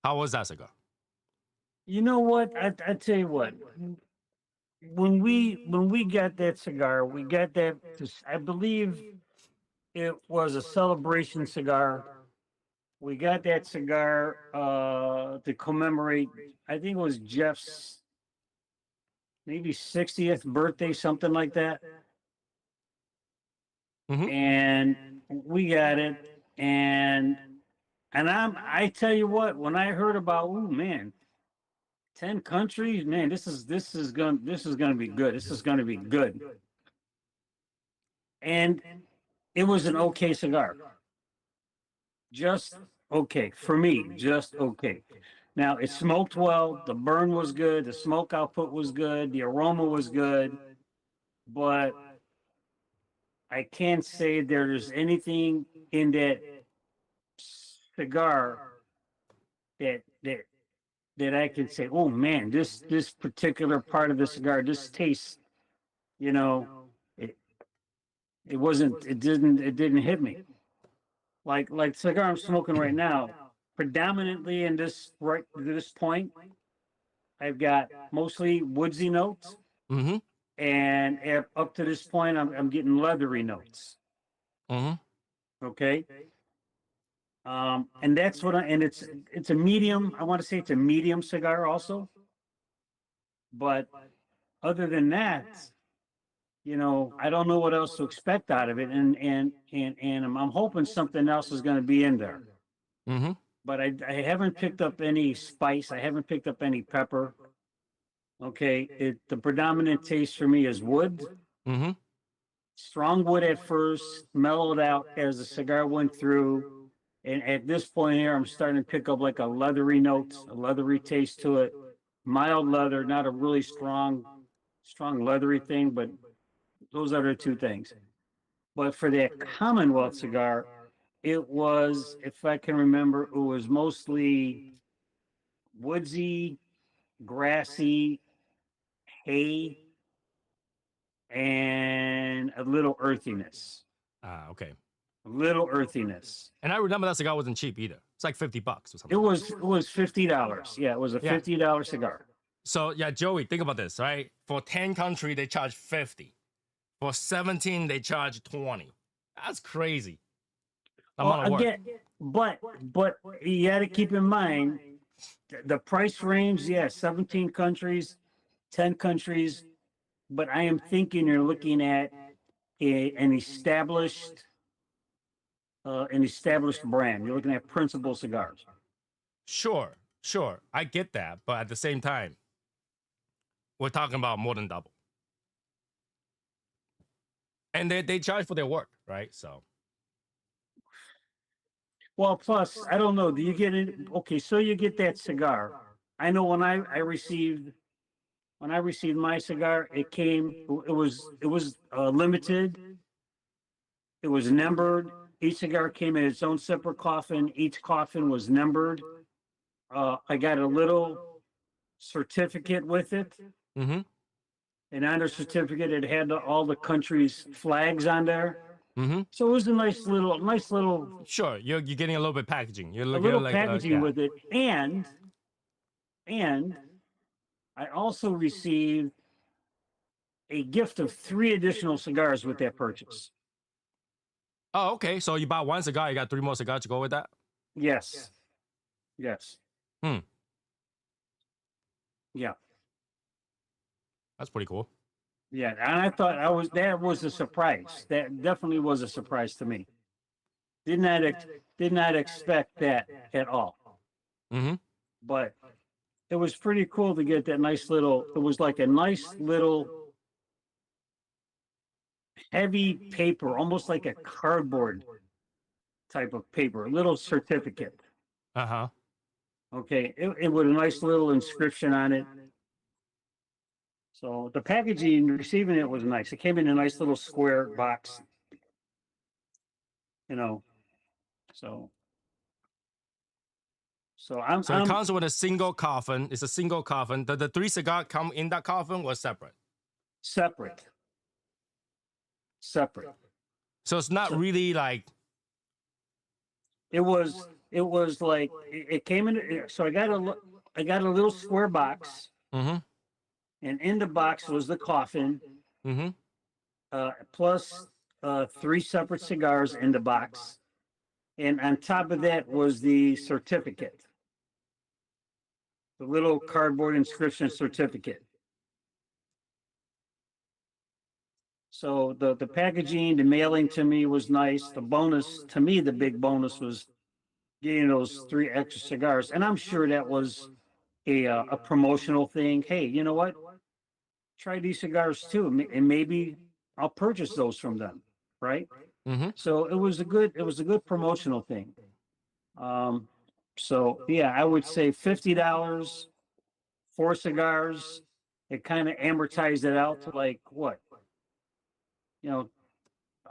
How was that cigar? You know what? I tell you what. When we got that cigar, we got that. I believe it was a celebration cigar. We got that cigar to commemorate. I think it was Jeff's maybe 60th birthday, something like that. Mm-hmm. And we got it, and I tell you what, when I heard about, oh man, 10 countries, man, this is gonna be good. This is gonna be good. And it was an okay cigar. Just okay for me, just okay. Now it smoked well, the burn was good, the smoke output was good, the aroma was good, but I can't say there's anything in that cigar that I can say, oh man, this particular part of the cigar, this tastes, you know, it it didn't hit me. Like cigar I'm smoking right now, predominantly in this point, I've got mostly woodsy notes, Mm-hmm. and up to this point, I'm getting leathery notes. Mm-hmm. Okay. And that's and it's a medium. I want to say it's a medium cigar also. But other than that, I don't know what else to expect out of it, and I'm hoping something else is going to be in there. Mm-hmm. But I haven't picked up any spice. I haven't picked up any pepper. Okay, the predominant taste for me is wood. Mm-hmm. Strong wood at first, mellowed out as the cigar went through. And at this point here, I'm starting to pick up like a leathery note, a leathery taste to it. Mild leather, not a really strong leathery thing, but those are the two things. But for that Commonwealth cigar, it was, if I can remember, it was mostly woodsy, grassy, hay, and a little earthiness. Okay. A little earthiness. And I remember that cigar wasn't cheap either. It's like $50 or something. It was $50. Yeah, it was a $50 cigar. So yeah, Joey, think about this, right? For 10 country, they charge 50. For 17, they charge 20. That's crazy. Well, again, but you got to keep in mind the price range. Yeah, 17 countries, 10 countries. But I am thinking you're looking at an established brand. You're looking at Principal Cigars. Sure. I get that, but at the same time, we're talking about more than double. And they charge for their work, right? So. Well, plus, I don't know. Do you get it? Okay, so you get that cigar. I know when I received my cigar, it was limited. It was numbered. Each cigar came in its own separate coffin. Each coffin was numbered. I got a little certificate with it. Mm-hmm. And on the certificate, it had all the country's flags on there. Mm-hmm. So it was a nice little. Sure, you're getting a little bit packaging. You're looking a little like packaging with it, and I also received a gift of 3 additional cigars with that purchase. Oh, okay. So you bought 1 cigar, you got 3 more cigars to go with that? Yes. Hmm. Yeah. That's pretty cool. Yeah, and I thought that was a surprise. That definitely was a surprise to me. Did not expect that at all. Mm-hmm. but it was pretty cool to get that nice little. It was like a nice little heavy paper, almost like a cardboard type of paper, a little certificate. Uh-huh. Okay, it with a nice little inscription on it. So the packaging, receiving it was nice. It came in a nice little square box, you know. So, So it comes with a single coffin. It's a single coffin. The three cigar come in that coffin or separate? separate. So it's not So really like it was like it came in. So I got a little square box, mm-hmm. and in the box was the coffin, Mm-hmm. plus three separate cigars in the box, and on top of that was the certificate, the little cardboard inscription certificate. So the packaging, the mailing to me was nice. The bonus to me, the big bonus was getting those three extra cigars, and I'm sure that was a promotional thing. Hey, you know what? Try these cigars too, and maybe I'll purchase those from them, right? Mm-hmm. So it was a good promotional thing. Um, so yeah, I would say $50, four cigars. It kind of amortized it out to like what, you know,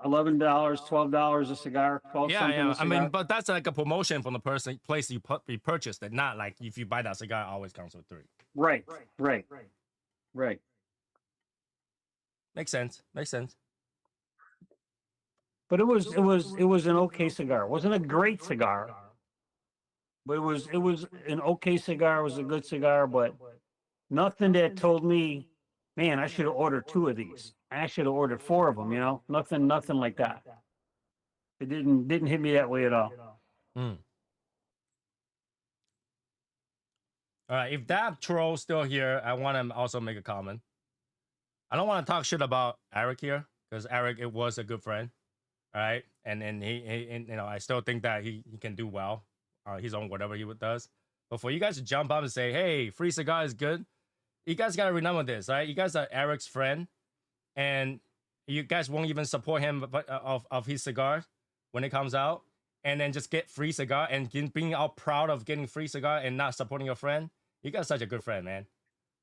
$11, $12 a cigar, 12 Yeah, something yeah. a I mean, cigar. but that's like a promotion from the place you purchased it. Not like if you buy that cigar, it always comes with three. Right, right, right. Makes sense. Makes sense. But it was an okay cigar. It wasn't a great cigar, but it was an okay cigar. It was a good cigar, but nothing that told me, man, I should have ordered two of these. I should have ordered four of them. Nothing like that. It didn't hit me that way at all. Mm. All right. If that troll's still here, I want to also make a comment. I don't want to talk shit about Eric here because Eric, it was a good friend. All right. And he and, I still think that he can do well. He's on whatever he does. But for you guys to jump up and say, hey, free cigar is good, you guys got to remember this, right? You guys are Eric's friend, and you guys won't even support him of his cigar when it comes out, and then just get free cigar and being all proud of getting free cigar and not supporting your friend. You guys are such a good friend, man.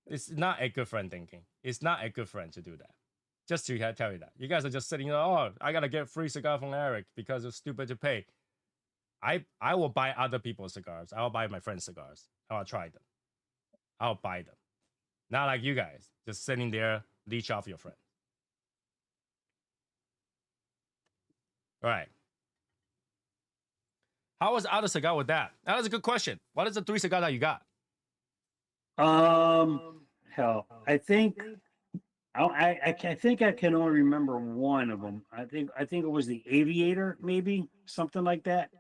It's not a good friend thinking. It's not a good friend to do that. Just to tell you that. You guys are just sitting there, oh, I got to get free cigar from Eric because it's stupid to pay. I will buy other people's cigars. I'll buy my friends' cigars. I'll try them. I'll buy them. Not like you guys, just sitting there, leech off your friend. All right. How was other cigar with that? That is a good question. What is the three cigar that you got? Hell, I think I think I can only remember one of them. I think it was the Aviator, maybe something like that.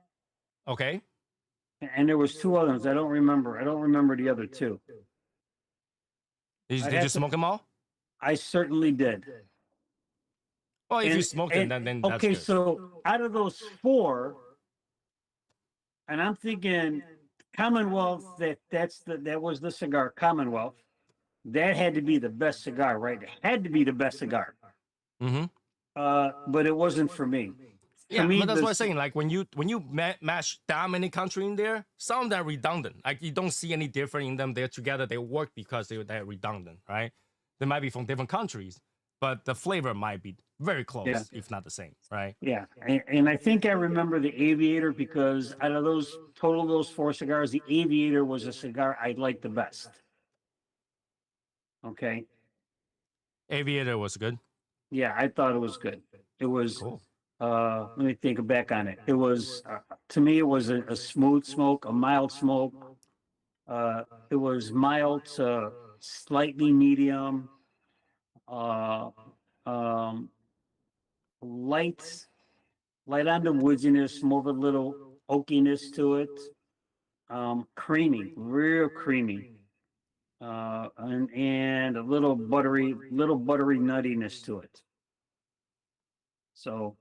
Okay. And there was two others. I don't remember. I don't remember the other two. Did you smoke them all? I certainly did. Well, if you smoked them, then that's okay. good. So out of those four, and I'm thinking Commonwealth. That was the cigar Commonwealth. That had to be the best cigar, right? It had to be the best cigar. Mm-hmm. But it wasn't for me. Yeah, but that's what I'm saying. Like when you match that many countries in there, some of them are redundant. Like you don't see any difference in them. They're together. They work because they're redundant, right? They might be from different countries, but the flavor might be very close, if not the same, right? Yeah, and I think I remember the Aviator because out of those four cigars, the Aviator was a cigar I liked the best. Okay. Aviator was good. Yeah, I thought it was good. It was. Cool. Let me think back on it. It was to me, it was a smooth smoke, a mild smoke. It was mild to slightly medium. Uh, um, light, light on the woodiness, more of a little oakiness to it. Creamy, real creamy. And a little buttery nuttiness to it. So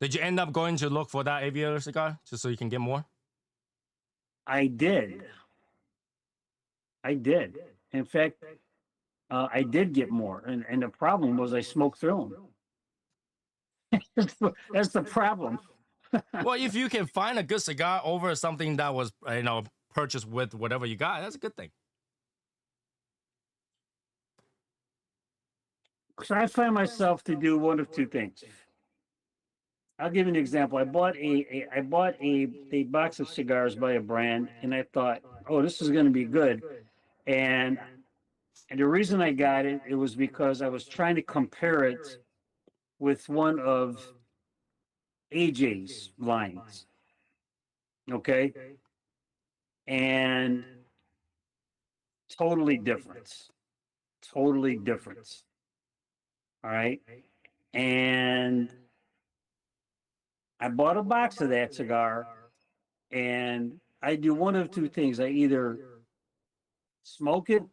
Did you end up going to look for that Aviator cigar just so you can get more? I did. I did. In fact, I did get more, and the problem was I smoked through them. That's the problem. Well, if you can find a good cigar over something that was purchased with whatever you got, that's a good thing. So I find myself to do one of two things. I'll give you an example. I bought a box of cigars by a brand, and I thought, oh, this is going to be good. And the reason I got it, it was because I was trying to compare it with one of AJ's lines. Okay. And totally different. Totally different. All right. And I bought a box of that cigar, and I do one of two things. I either smoke it,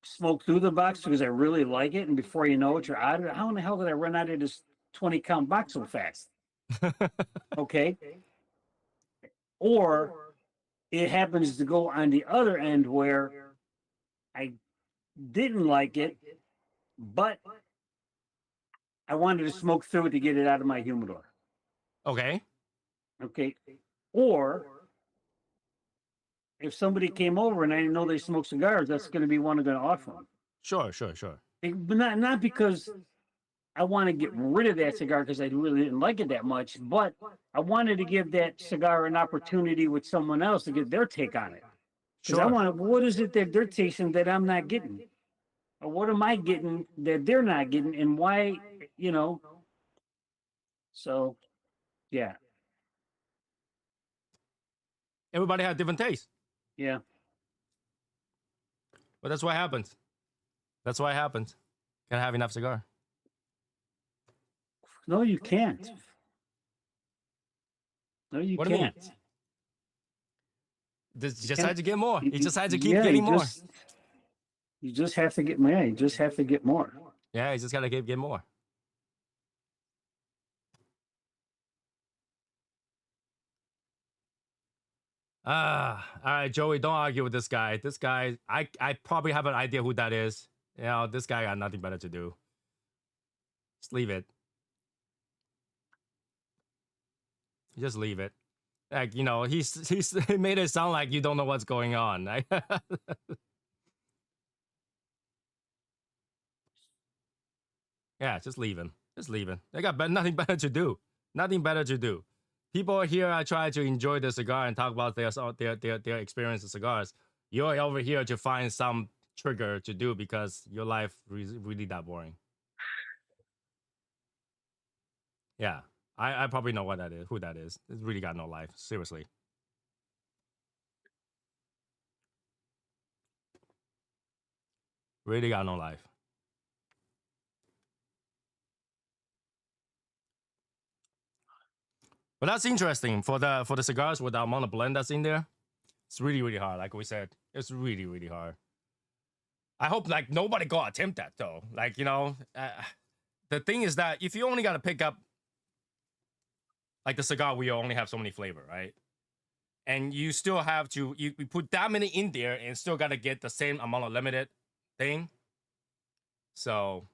smoke through the box because I really like it, and before you know it, you're out of it. How in the hell did I run out of this 20-count box so fast? Okay. Or it happens to go on the other end where I didn't like it, but I wanted to smoke through it to get it out of my humidor. Okay. Okay. Or if somebody came over and I didn't know they smoke cigars, that's going to be one I'm going to offer them. Sure. But not because I want to get rid of that cigar because I really didn't like it that much, but I wanted to give that cigar an opportunity with someone else to get their take on it. Because I want to, what is it that they're tasting that I'm not getting? Or what am I getting that they're not getting? And why, you know? So, yeah. Everybody has different tastes, Yeah. but that's what happens. That's what happens. Can't have enough cigar. No, you can't. No, you What do you mean? can't. Just had to get more. You just had to keep Yeah, getting more. You just have to get more. Yeah, you just have to get more. Yeah, you just gotta get more. All right, Joey, don't argue with this guy. This guy, I probably have an idea who that is. You know, this guy got nothing better to do. Just leave it. Just leave it. Like, you know, he's he made it sound like you don't know what's going on. Yeah, just leave him. Just leave him. They got nothing better to do. Nothing better to do. People here are trying to enjoy the cigar and talk about their experience with cigars. You're over here to find some trigger to do because your life is really that boring. Yeah, I probably know what that is. Who that is? It's really got no life. Seriously. Really got no life. But that's interesting for the cigars with the amount of blend that's in there. It's really hard. Like we said, it's really hard. I hope like nobody go attempt that though. Like, you know, the thing is that if you only got to pick up like the cigar, we only have so many flavor, right? And you still have to you put that many in there and still got to get the same amount of limited thing. So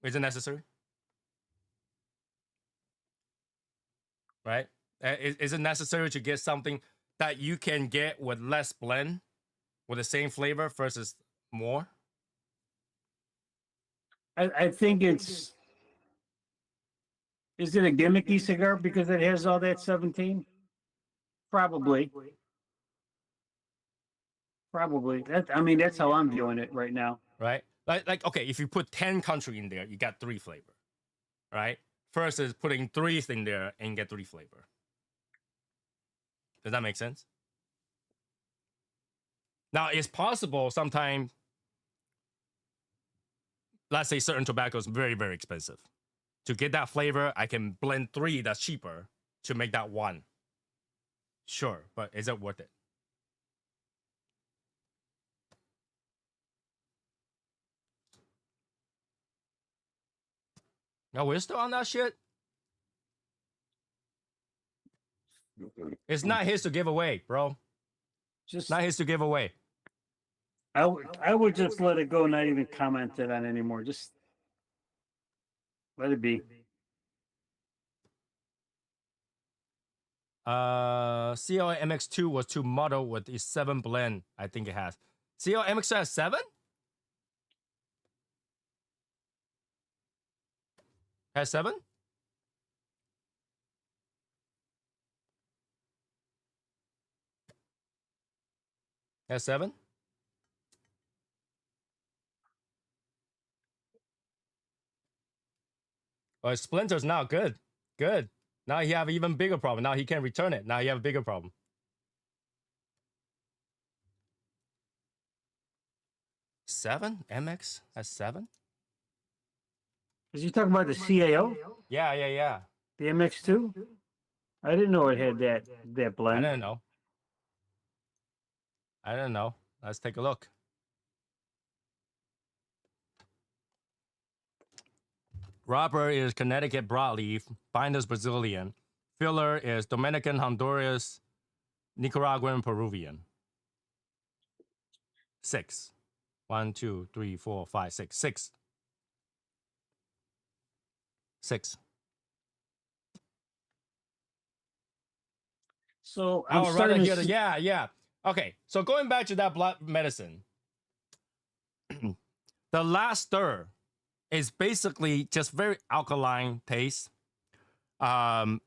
is it necessary? Right? Is it necessary to get something that you can get with less blend with the same flavor versus more? I think it's, is it a gimmicky cigar because it has all that 17? Probably. Probably. That, I mean, that's how I'm viewing it right now. Right? Like okay, if you put 10 country in there, you got 3 flavor. Right? First is putting 3 in there and get 3 flavor. Does that make sense? Now, it's possible sometimes, let's say certain tobacco is very expensive. To get that flavor, I can blend 3 that's cheaper to make that 1. Sure, but is it worth it? No, we're still on that shit. It's not his to give away, bro. Just Not his to give away. I would just let it go, not even comment it on anymore. Just let it be. CL MX2 was to model with the 7 blend. I think it has. CL MX2 has 7? Has 7? Has 7? Oh, Splinter's now good. Good. Now he have even bigger problem. Now he can't return it. Now you have a bigger problem. 7? MX has 7? Is you talking about the CAO, Yeah. the MX2? I didn't know it had that I blend. didn't know. Let's take a look. Robber is Connecticut broadleaf. Binder's Brazilian. Filler is Dominican, Honduras, Nicaraguan, Peruvian. 6. 1, 2, 3, 4, 5, 6. 6. 6. So I I'm would rather starting hear to the yeah. Okay, so going back to that blood medicine, the last stir is basically just very alkaline taste. The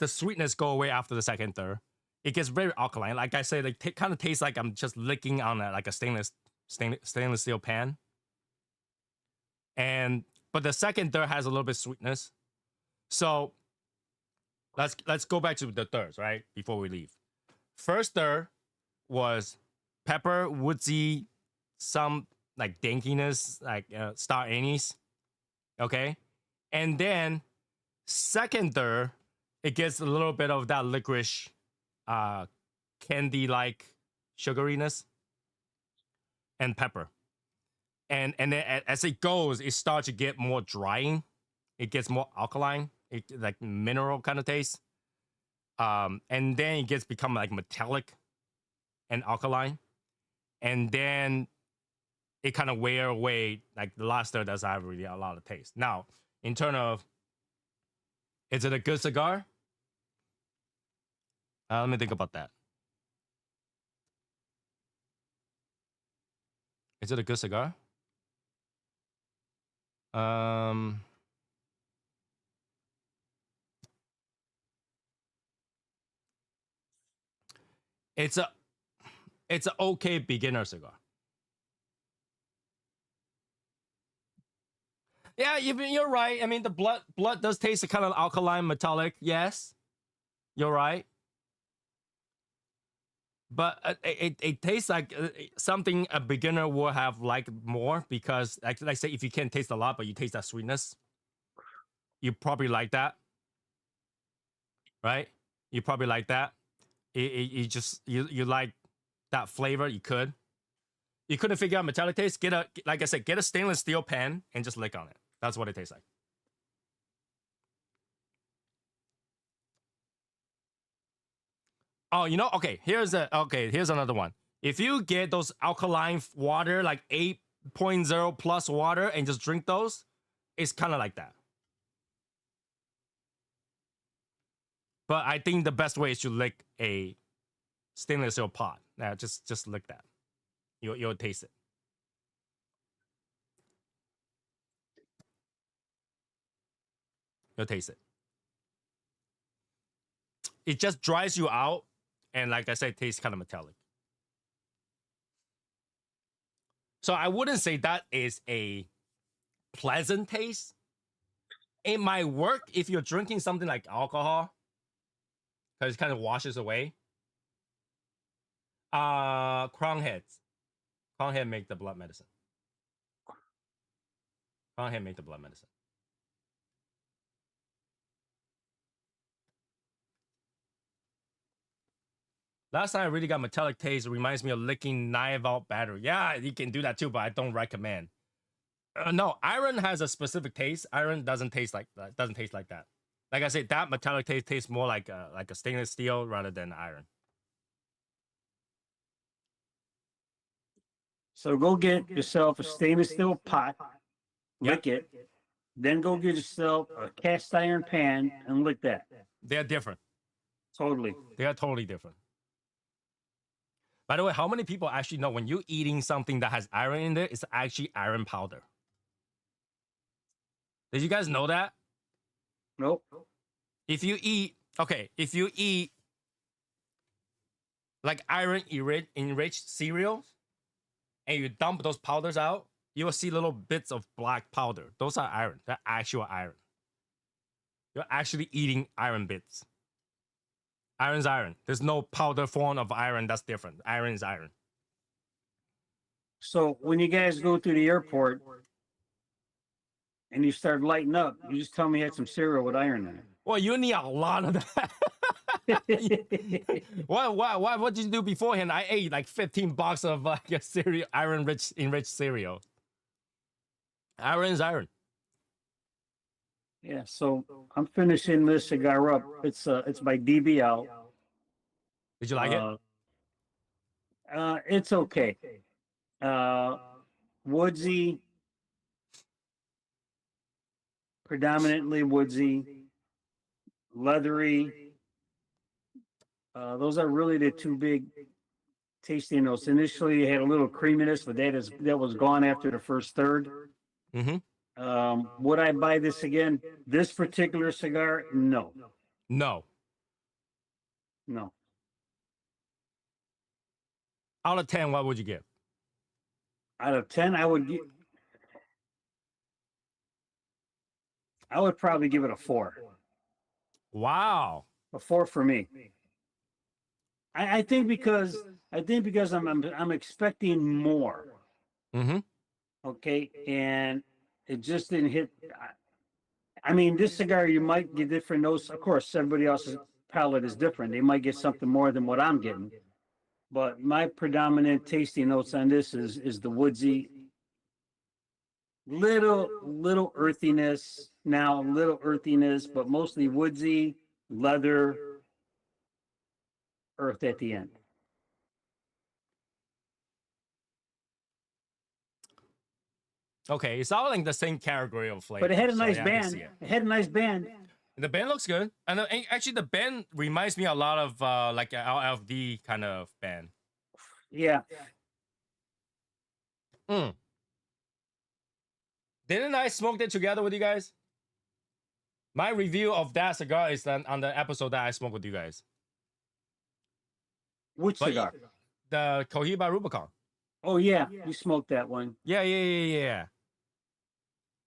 sweetness go away after the second stir. It gets very alkaline. Like I said, it kind of tastes like I'm just licking on like a stainless steel pan. But the second stir has a little bit of sweetness. So let's go back to the thirds, right? Before we leave. First stir was pepper, woodsy, some like dankiness, like star anise. Okay. And then second stir, it gets a little bit of that licorice, candy-like sugariness and pepper. And then as it goes, it starts to get more drying. It gets more alkaline, like mineral kind of taste. And then it gets become like metallic and alkaline. And then it kind of wear away. Like the last stir doesn't have really a lot of taste. Now, in terms of, is it a good cigar? Let me think about that. Is it a good cigar? It's an okay beginner cigar. Yeah, you're right. I mean, the blood does taste kind of alkaline, metallic. Yes, you're right. But it tastes like something a beginner will have liked more because, like I say, if you can't taste a lot, but you taste that sweetness, you probably like that, right? You probably like that. You just you like that flavor. You couldn't figure out metallic taste. Like I said, get a stainless steel pan and just lick on it. That's what it tastes like. Oh, okay. Here's another one. If you get those alkaline water, like 8.0 plus water, and just drink those, it's kind of like that. But I think the best way is to lick a stainless steel pot. Just lick that. You'll taste it. You'll taste it. It just dries you out, and like I said, it tastes kind of metallic. So I wouldn't say that is a pleasant taste. It might work if you're drinking something like alcohol, because it kind of washes away. Crown heads. Crown head make the blood medicine. Crown head make the blood medicine. Last time I really got metallic taste. It reminds me of licking 9-volt battery. Yeah, you can do that too, but I don't recommend. No, iron has a specific taste. Iron doesn't taste like that. Doesn't taste like that. Like I said, that metallic taste tastes more like a stainless steel rather than iron. So go get yourself a stainless steel pot, Yeah, lick it, then go get yourself a cast iron pan and lick that. they're different. Totally. They are totally different. By the way, how many people actually know when you're eating something that has iron in there, it's actually iron powder? Did you guys know that? Nope. If you eat, okay, if you eat like iron enriched cereals and you dump those powders out, you will see little bits of black powder. Those are iron. They're actual iron. You're actually eating iron bits. Iron's iron. There's no powder form of iron that's different. Iron is iron. So when you guys go through the airport and you start lighting up, you just tell me you had some cereal with iron in Well, you need a lot of that. it. What did you do beforehand? I ate like 15 boxes of like a cereal, enriched cereal. Iron is iron. Yeah, so I'm finishing this cigar up. It's by DBL. Did you like it? It's okay. Uh, woodsy, predominantly woodsy, leathery. Those are really the two big tasting notes. Initially, it had a little creaminess, but that was gone after the first third. Mm-hmm. Would I buy this again? This particular cigar? No, No. no. Out of 10, what would you give? Out of 10, I would probably give it a 4. Wow. A 4 for me. I think because I'm expecting more. Mm-hmm. Okay, and it just didn't hit. I mean, this cigar you might get different notes. Of course, everybody else's palate is different. They might get something more than what I'm getting. But my predominant tasting notes on this is the woodsy, little earthiness. Now, little earthiness, but mostly woodsy, leather, earth at the end. Okay, it's all like the same category of flavor. But it had a so nice yeah, I can band. see it. It had a nice band. The band looks good, and actually the band reminds me a lot of like an LFD kind of band. Yeah. Mm. Didn't I smoke it together with you guys? My review of that cigar is on the episode that I smoked with you guys. Which But cigar? The Cohiba Rubicon. Oh yeah, you smoked that one. Yeah.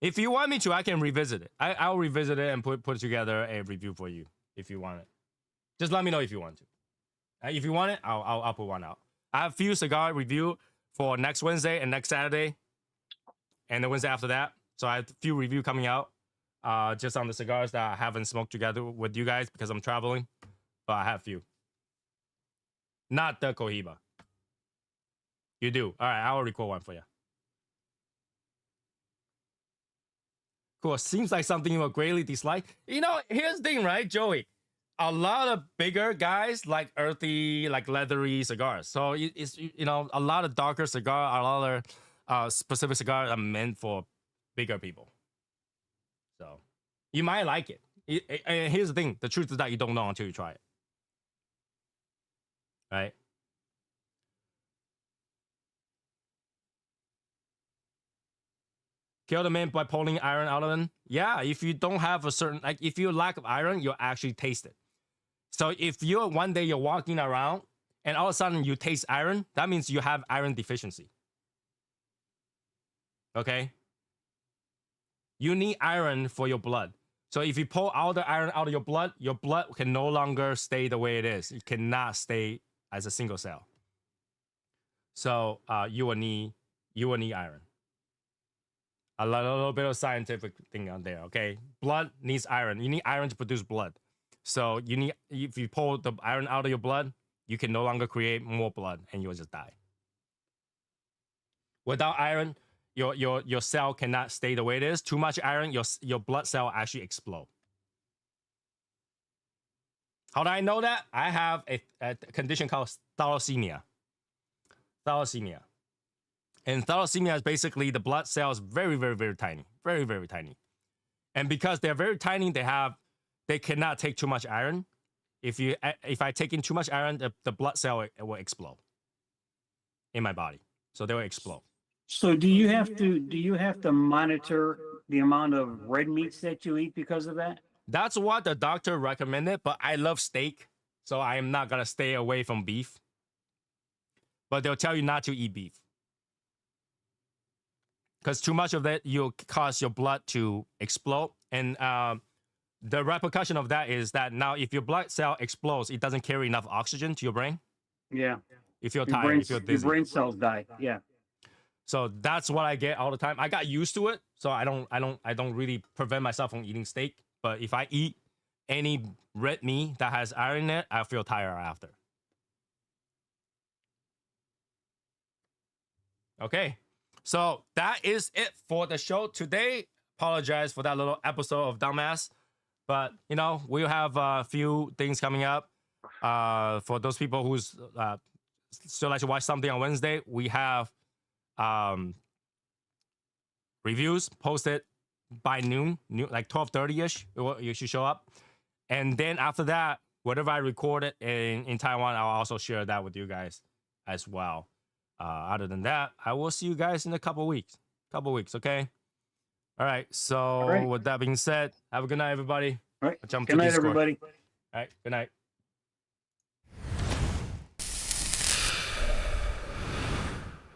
If you want me to, I can revisit it. I'll revisit it and put together a review for you if you want it. Just let me know if you want to. If you want it, I'll put one out. I have a few cigar review for next Wednesday and next Saturday, and the Wednesday after that. So I have a few review coming out, just on the cigars that I haven't smoked together with you guys because I'm traveling. But I have a few. Not the Cohiba. You do. All right, I'll record one for you. Cool. Seems like something you will greatly dislike. You know, here's the thing, right, Joey? A lot of bigger guys like earthy, like leathery cigars. So it's a lot of darker cigar, a lot of specific cigars are meant for bigger people. So you might like it. And here's the thing: the truth is that you don't know until you try it, right? Kill the man by pulling iron out of them. Yeah, if you don't have a certain, like, if you lack of iron, you'll actually taste it. So if one day you're walking around and all of a sudden you taste iron, that means you have iron deficiency. Okay? You need iron for your blood. So if you pull all the iron out of your blood can no longer stay the way it is. It cannot stay as a single cell. So you will need iron. A little bit of scientific thing on there, okay? Blood needs iron. You need iron to produce blood. So if you pull the iron out of your blood, you can no longer create more blood and you'll just die. Without iron, your cell cannot stay the way it is. Too much iron, your blood cell actually explode. How do I know that? I have a condition called thalassemia. And thalassemia is basically the blood cells very, very, very tiny, very, very tiny. And because they're very tiny, they cannot take too much iron. If I take in too much iron, the blood cell will explode in my body, so they will explode. So do you have to monitor the amount of red meats that you eat because of that? That's what the doctor recommended, but I love steak, so I am not gonna stay away from beef. But they'll tell you not to eat beef because too much of it you'll cause your blood to explode, and the repercussion of that is that now if your blood cell explodes, it doesn't carry enough oxygen to your brain. Yeah. You feel tired, you feel dizzy. Your brain cells die. Yeah. So that's what I get all the time. I got used to it, so I don't really prevent myself from eating steak. But if I eat any red meat that has iron in it, I feel tired after. Okay, so that is it for the show today. Apologize for that little episode of Dumbass, but you know we'll have a few things coming up. For those people who's still like to watch something on Wednesday, we have reviews posted by noon, like 12:30ish. You should show up, and then after that, whatever I recorded in Taiwan, I'll also share that with you guys as well. Other than that, I will see you guys in a couple weeks. Okay. All right. So with that being said, have a good night, everybody. All right. I'll jump Good to night, Discord. everybody. All right. Good night.